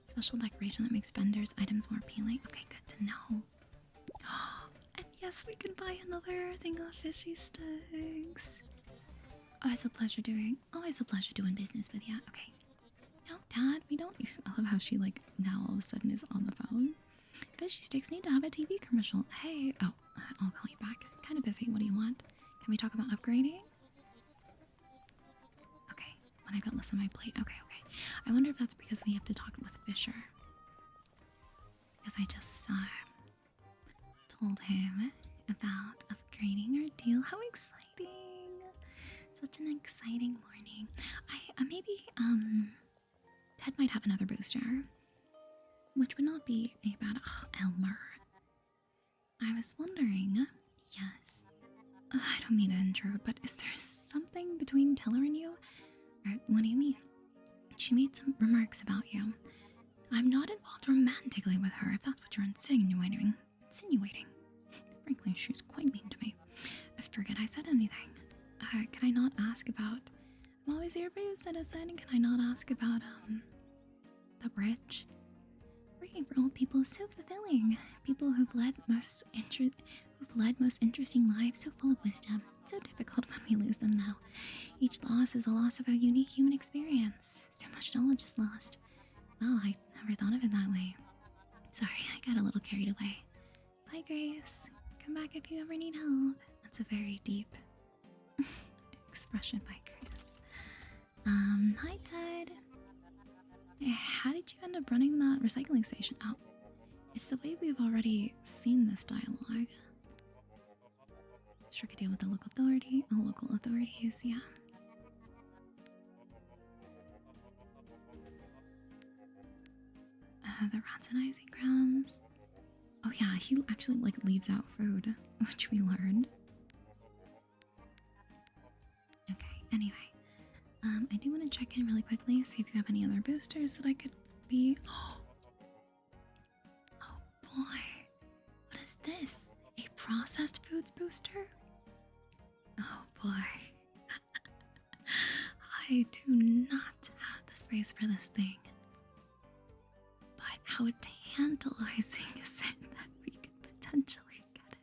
Special decoration that makes vendors' items more appealing. Okay, good to know. And yes, we can buy another thing of fishy sticks. Always a pleasure doing business with you. Okay. No, Dad, we don't use. I love how she now all of a sudden is on the phone. Fishy sticks need to have a TV commercial. Hey, oh, I'll call you back. Kind of busy. What do you want? Can we talk about upgrading? Okay, when I've got less on my plate. Okay. I wonder if that's because we have to talk with Fisher. Because I just told him about upgrading our deal. How exciting! Such an exciting morning. Maybe Ted might have another booster, which would not be a bad. Elmer. I was wondering. Yes. I don't mean to intrude, but is there something between Teller and you? Or what do you mean? She made some remarks about you. I'm not involved romantically with her, if that's what you're insinuating. Frankly, she's quite mean to me. I forget I said anything. Can I not ask about... I'm always here for you, citizen. Can I not ask about, the bridge? Working for old people is so fulfilling. People who've led most interesting lives, so full of wisdom. It's so difficult when we lose them, though. Each loss is a loss of a unique human experience. So much knowledge is lost. Oh, I never thought of it that way. Sorry, I got a little carried away. Bye, Grace. Come back if you ever need help. That's a very deep expression by Grace. Hi, Ted. How did you end up running that recycling station? Oh, it's the way we've already seen this dialogue. Struck a deal with the local authorities, yeah. The rationalizing grounds. Oh yeah, he actually leaves out food, which we learned. Okay, anyway. I do want to check in really quickly, see if you have any other boosters that I could be. Oh boy. What is this? A processed foods booster? Oh boy. I do not have the space for this thing. But how tantalizing is it that we could potentially get it?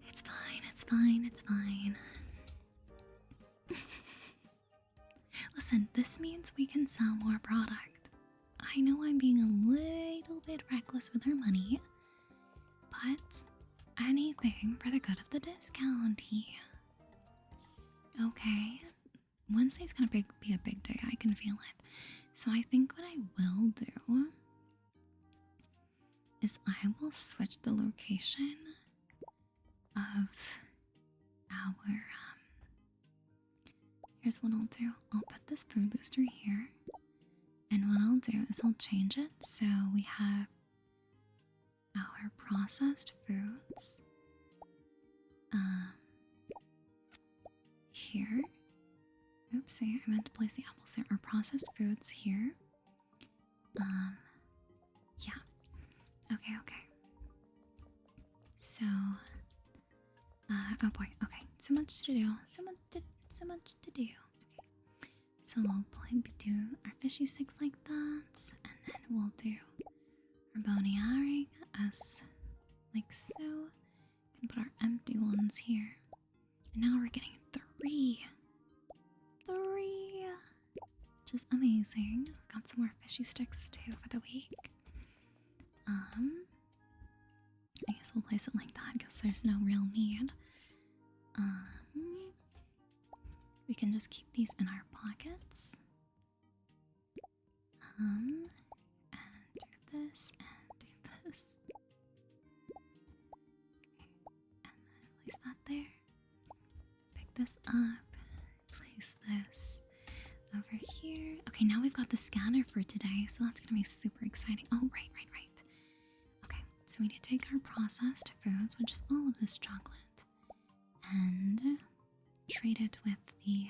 It's fine. Listen, this means we can sell more product. I know I'm being a little bit reckless with our money, but anything for the good of the discount here. Okay, Wednesday's gonna be a big day, I can feel it. So I think what I will do is I will switch the location of our, here's what I'll do. I'll put this food booster here, and what I'll do is I'll change it so we have our processed foods here. Oopsie, I meant to place the apples there. Our processed foods here. Yeah. Okay. So, oh boy, okay. So much to do. So much to do. Okay. So we'll do our fishy sticks like that, and then we'll do our bony herring as like so. And put our empty ones here. And now we're getting 3. 3, which is amazing. Got some more fishy sticks too for the week. I guess we'll place it like that because there's no real need. We can just keep these in our pockets. And do this and do this. there. Pick this up. Place this over here. Okay, now we've got the scanner for today, so that's gonna be super exciting. Oh, right. Okay, so we need to take our processed foods, which is all of this chocolate, and trade it with the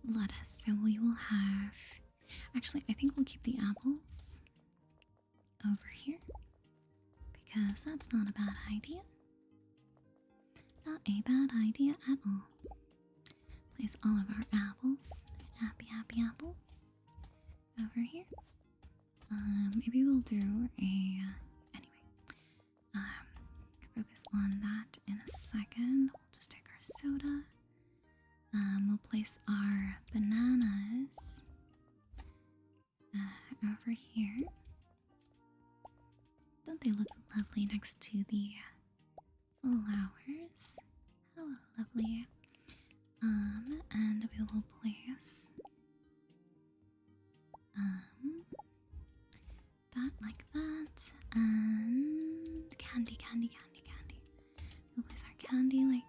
lettuce. So we will have... Actually, I think we'll keep the apples over here, because that's not a bad idea. Not a bad idea at all. Place all of our apples, happy apples, over here. Maybe we'll do a... Anyway, focus on that in a second. We'll just take our soda. We'll place our bananas over here. Don't they look lovely next to the flowers? How lovely. And we will place that like that, and candy. We'll place our candy like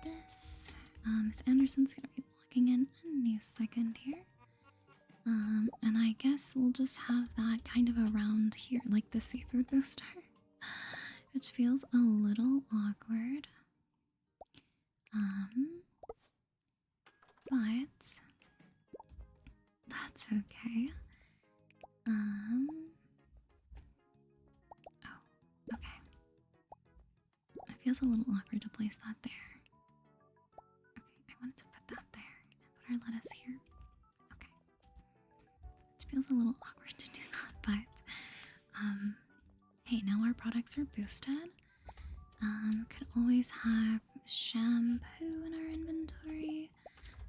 this. Miss Anderson's gonna be walking in any second here. And I guess we'll just have that kind of around here, like the seafood booster, which feels a little awkward. But that's okay. Oh, okay. It feels a little awkward to place that there. Okay, I wanted to put that there and put our lettuce here. Okay. It feels a little awkward to do that, but hey, now our products are boosted. Could always have shampoo in our inventory.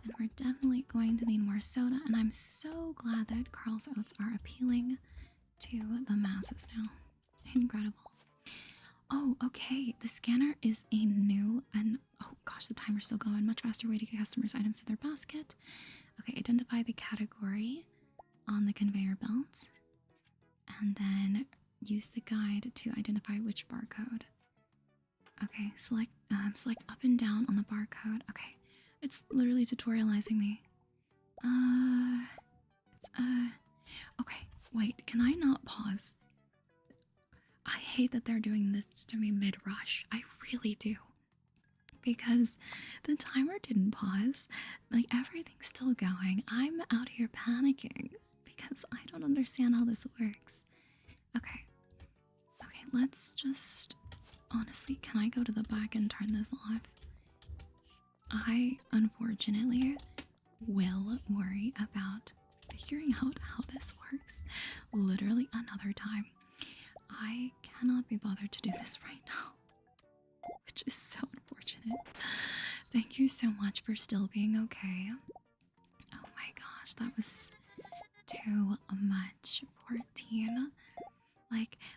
And we're definitely going to need more soda. And I'm so glad that Carl's Oats are appealing to the masses now. Incredible. Oh, okay. The scanner is a new and oh gosh, the timer's still going. Much faster way to get customers' items to their basket. Okay, identify the category on the conveyor belt. And then use the guide to identify which barcode. Okay, select up and down on the barcode. Okay. It's literally tutorializing me. Okay, wait, can I not pause? I hate that they're doing this to me mid-rush. I really do. Because the timer didn't pause. Like, everything's still going. I'm out here panicking because I don't understand how this works. Okay, let's just... Honestly, can I go to the back and turn this off? I, unfortunately, will worry about figuring out how this works literally another time. I cannot be bothered to do this right now, which is so unfortunate. Thank you so much for still being okay. Oh my gosh, that was too much. 14.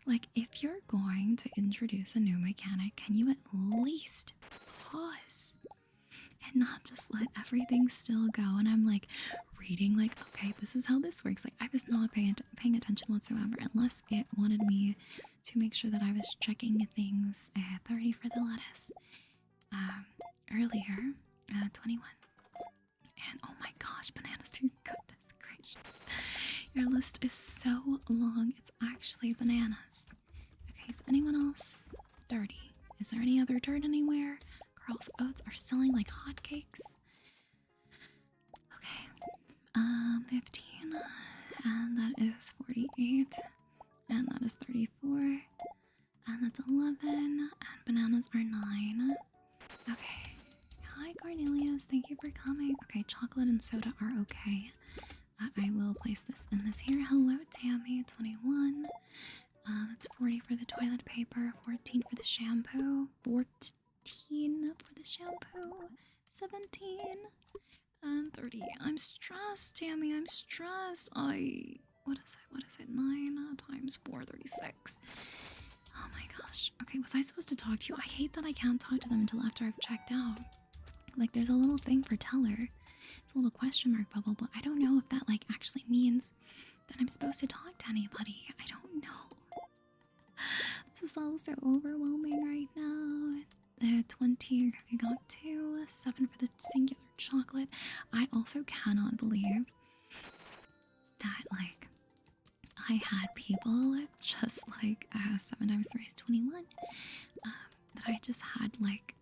Like if you're going to introduce a new mechanic, can you at least pause? And not just let everything still go. And I'm like reading like, okay, this is how this works. Like I was not paying attention whatsoever unless it wanted me to make sure that I was checking things. 30 for the lettuce. Earlier, 21. And oh my gosh, bananas too. Goodness gracious. Your list is so long. It's actually bananas. Okay, is anyone else dirty? Is there any other dirt anywhere? Carl's Oats are selling like hotcakes. Okay, 15, and that is 48, and that is 34, and that's 11, and bananas are 9. Okay, hi Cornelius, thank you for coming. Okay, chocolate and soda are okay. I will place this in this here. Hello, Tammy, 21. That's 40 for the toilet paper, 14 for the shampoo, 14 for the shampoo, 17, and 30. I'm stressed, Tammy, I'm stressed. What is it? 9 times 4, 36. Oh my gosh. Okay, was I supposed to talk to you? I hate that I can't talk to them until after I've checked out. Like, there's a little thing for teller. It's a little question mark bubble, but I don't know if that, like, actually means that I'm supposed to talk to anybody. I don't know. This is all so overwhelming right now. the 20 because you got 2, 7 for the singular chocolate. I also cannot believe that, like, I had people just like 7 times 3 is 21. That I just had like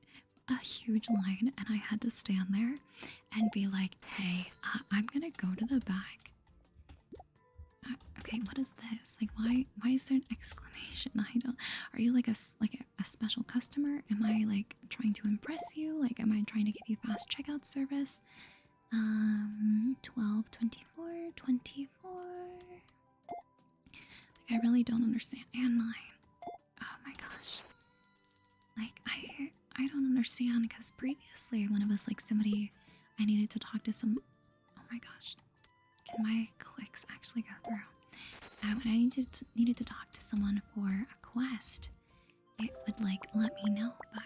a huge line and I had to stand there and be like, hey, I'm gonna go to the back. Okay, what is this? Like, why is there an exclamation? I don't. Are you like a special customer? Am I like trying to impress you? Like, am I trying to give you fast checkout service? 12, 24, 24. Like, I really don't understand. And 9. Oh my gosh. Like, I don't understand because previously when it was like somebody I needed to talk to some. Oh my gosh. Can my clicks actually go through? When I needed to talk to someone for a quest, it would like let me know, but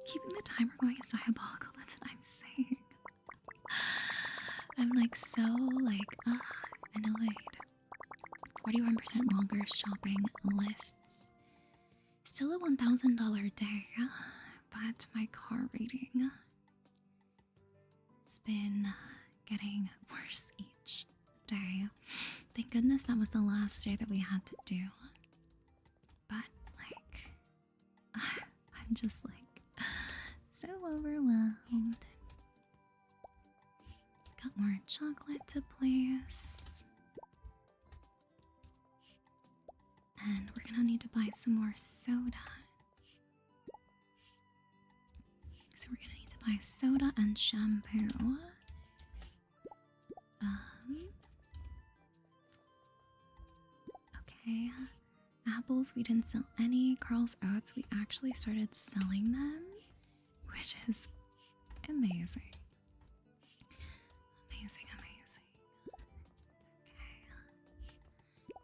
keeping the timer going is diabolical. That's what I'm saying. I'm like so like annoyed. 41% longer shopping lists. Still a $1,000 day, but my car rating has been getting worse each day. Thank goodness that was the last day that we had to do. But like, I'm just like so overwhelmed. Got more chocolate to place. And we're gonna need to buy some more soda. So we're gonna need to buy soda and shampoo. Okay. Apples, we didn't sell any. Carl's Oats, we actually started selling them, which is amazing. Amazing. Okay.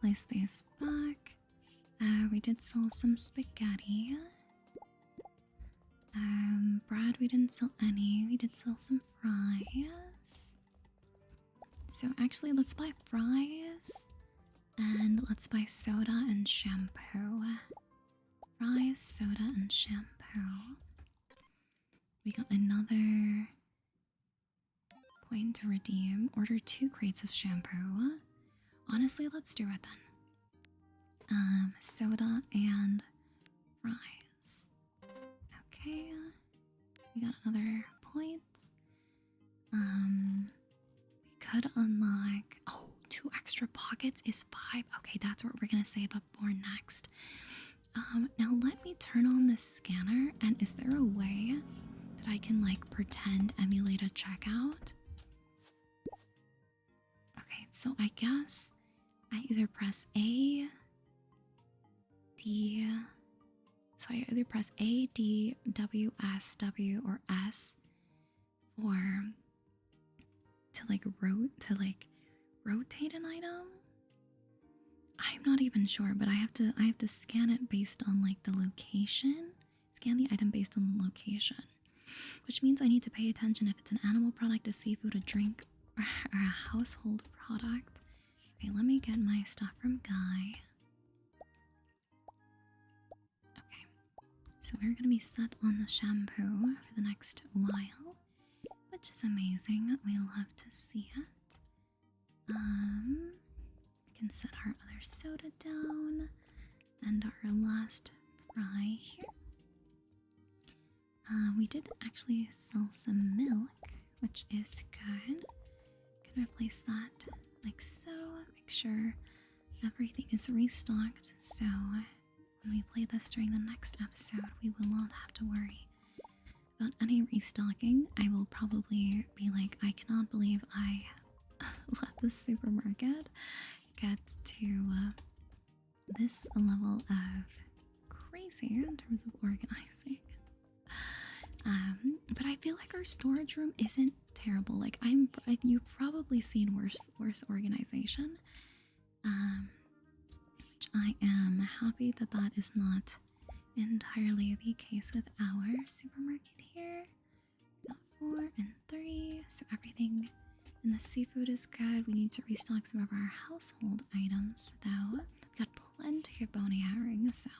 Place these back. We did sell some spaghetti. Bread, we didn't sell any. We did sell some fries. So actually, let's buy fries. And let's buy soda and shampoo. Fries, soda, and shampoo. We got another point to redeem. Order 2 crates of shampoo. Honestly, let's do it then. Soda and fries. Okay. We got another point. We could unlock. Oh, 2 extra pockets is 5. Okay, that's what we're gonna save up for next. Now let me turn on the scanner. And is there a way that I can like pretend emulate a checkout? Okay, so I guess I either press A, D. So I either press A, D, W, S, W, or S for to rotate an item. I'm not even sure, but I have to scan it based on like the location. Scan the item based on the location, which means I need to pay attention if it's an animal product, a seafood, a drink, or a household product. Okay, let me get my stuff from Guy. Okay, so we're gonna be set on the shampoo for the next while, which is amazing. We love to see it. We can set our other soda down and our last fry here. We did actually sell some milk, which is good. Can replace that like so. Make sure everything is restocked, so when we play this during the next episode, we will not have to worry about any restocking. I will probably be like, I cannot believe I let the supermarket get to this level of crazy in terms of organizing. But I feel like our storage room isn't terrible. Like you've probably seen worse organization. Which I am happy that that is not entirely the case with our supermarket here. We got 4 and 3, so everything in the seafood is good. We need to restock some of our household items though. We got plenty of bony herring, so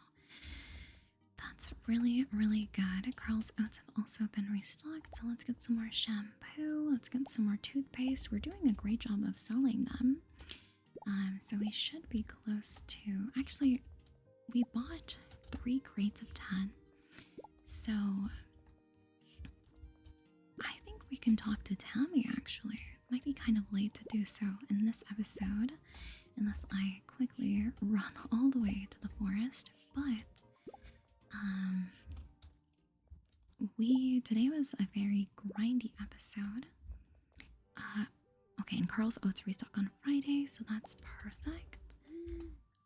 That's really, really good. Carl's Oats have also been restocked, so let's get some more shampoo. Let's get some more toothpaste. We're doing a great job of selling them. So we should be close to... Actually, we bought 3 crates of 10. So I think we can talk to Tammy, actually. It might be kind of late to do so in this episode, unless I quickly run all the way to the forest. But today was a very grindy episode. Okay, and Carl's Oats restock on Friday, so that's perfect.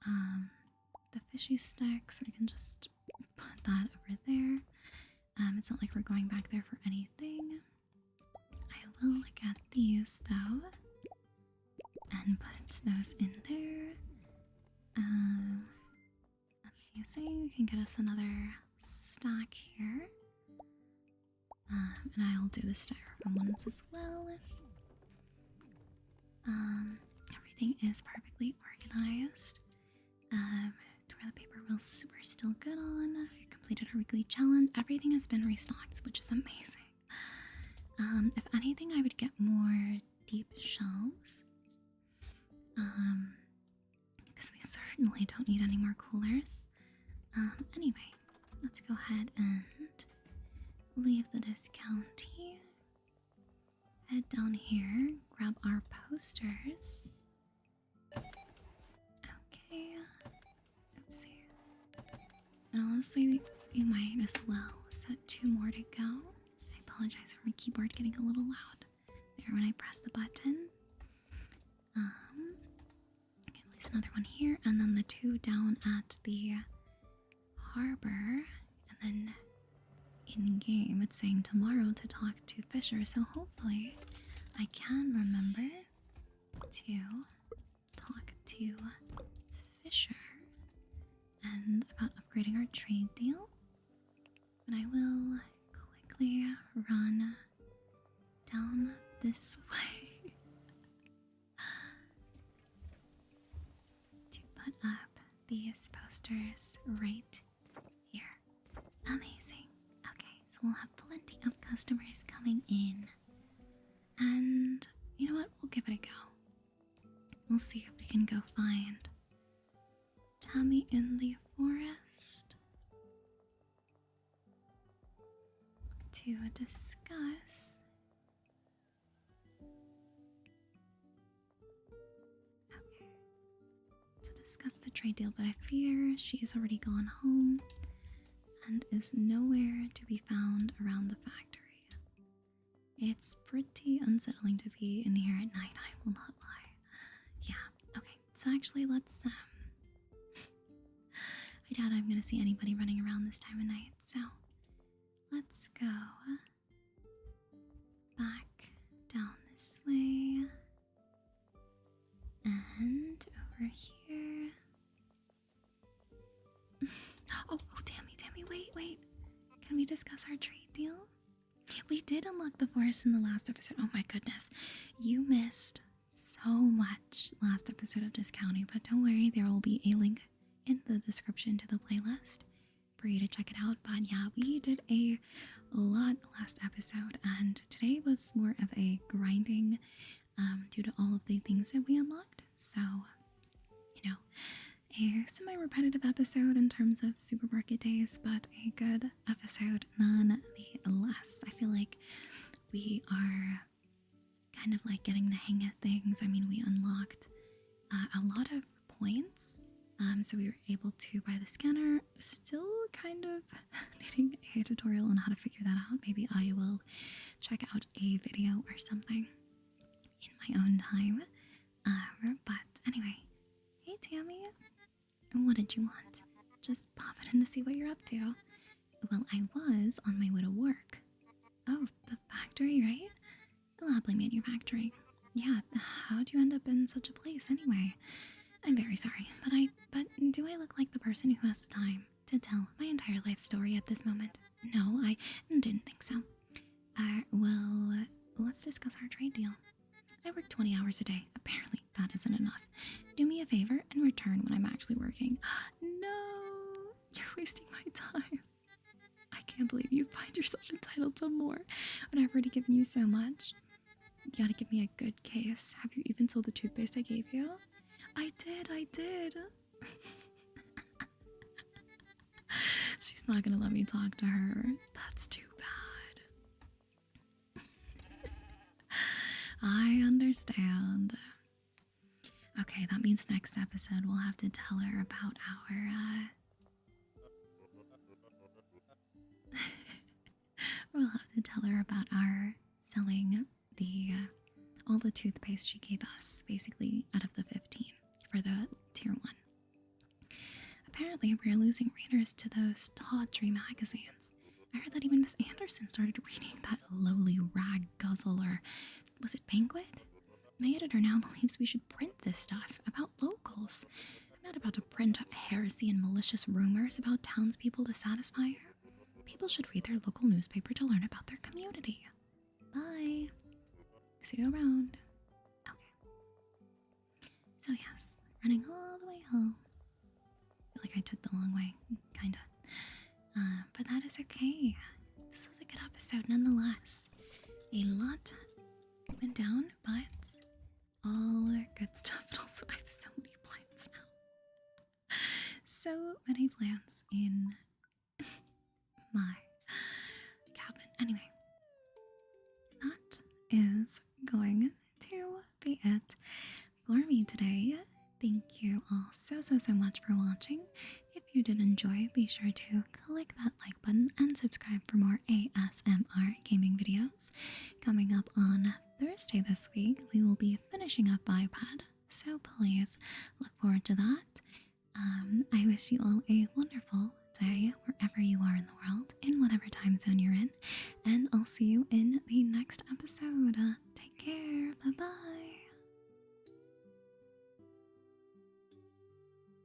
The fishy sticks, we can just put that over there. It's not like we're going back there for anything. I will get these though and put those in there. Amazing. We can get us another stack here. And I'll do the styrofoam ones as well. Everything is perfectly organized. Toilet paper we're still good on. We completed our weekly challenge. Everything has been restocked, which is amazing. If anything, I would get more deep shelves. Because we certainly don't need any more coolers. Anyway, let's go ahead and leave the discounty. Head down here, grab our posters. Okay. Oopsie. And honestly, we might as well set 2 more to go. I apologize for my keyboard getting a little loud there when I press the button. I can place another one here, and then the 2 down at the harbor, and then in game it's saying tomorrow to talk to Fisher, so hopefully I can remember to talk to Fisher and about upgrading our trade deal. But I will quickly run down this way to put up these posters right here. Amazing. Okay, so we'll have plenty of customers coming in. And you know what? We'll give it a go. We'll see if we can go find Tammy in the forest to discuss. Okay. To discuss the trade deal, but I fear she's already gone home and is nowhere to be found around the factory. It's pretty unsettling to be in here at night, I will not lie. Yeah, okay, so actually let's, I doubt I'm gonna see anybody running around this time of night, so let's go back down this way and over here. Oh, Tammy, wait. Can we discuss our trade deal? We did unlock the forest in the last episode. Oh my goodness. You missed so much last episode of Discounting, but don't worry, there will be a link in the description to the playlist for you to check it out. But yeah, we did a lot last episode, and today was more of a grinding due to all of the things that we unlocked. So, you know, a semi-repetitive episode in terms of supermarket days, but a good episode nonetheless. I feel like we are kind of like getting the hang of things. I mean, we unlocked a lot of points, so we were able to buy the scanner. Still kind of needing a tutorial on how to figure that out. Maybe I will check out a video or something in my own time. But anyway, hey Tammy. What did you want? Just pop it in to see what you're up to. Well, I was on my way to work. Oh, the factory, right? The Longplay manufacturing. Yeah, how'd you end up in such a place anyway? I'm very sorry, but do I look like the person who has the time to tell my entire life story at this moment? No, I didn't think so. Well, let's discuss our trade deal. I work 20 hours a day. Apparently, that isn't enough. Do me a favor and return when I'm actually working. No, you're wasting my time. can't believe you find yourself entitled to more when I've already given you so much. You gotta give me a good case. Have you even sold the toothpaste I gave you? I did. She's not gonna let me talk to her. That's too bad. I understand. Okay, that means next episode we'll have to tell her about our, we'll have to tell her about our selling the, all the toothpaste she gave us, basically, out of the 15 for the tier 1. Apparently, we're losing readers to those tawdry magazines. I heard that even Miss Anderson started reading that lowly rag guzzle, or was it Banquet? My editor now believes we should print this stuff about locals. I'm not about to print heresy and malicious rumors about townspeople to satisfy her. People should read their local newspaper to learn about their community. Bye. See you around. Okay. So yes, running all the way home. I feel like I took the long way, kinda. But that is okay. This was a good episode nonetheless. A lot went down, but all good stuff. And also, I have so many plants now. So many plants in my cabin. Anyway, that is going to be it for me today. Thank you all so much for watching. If you did enjoy, be sure to click that like button and subscribe for more ASMR gaming videos. Coming up on Thursday this week, we will be finishing up iPad, so please look forward to that. I wish you all a wonderful day wherever you are in the world, in whatever time zone you're in, and I'll see you in the next episode. Take care. Bye bye.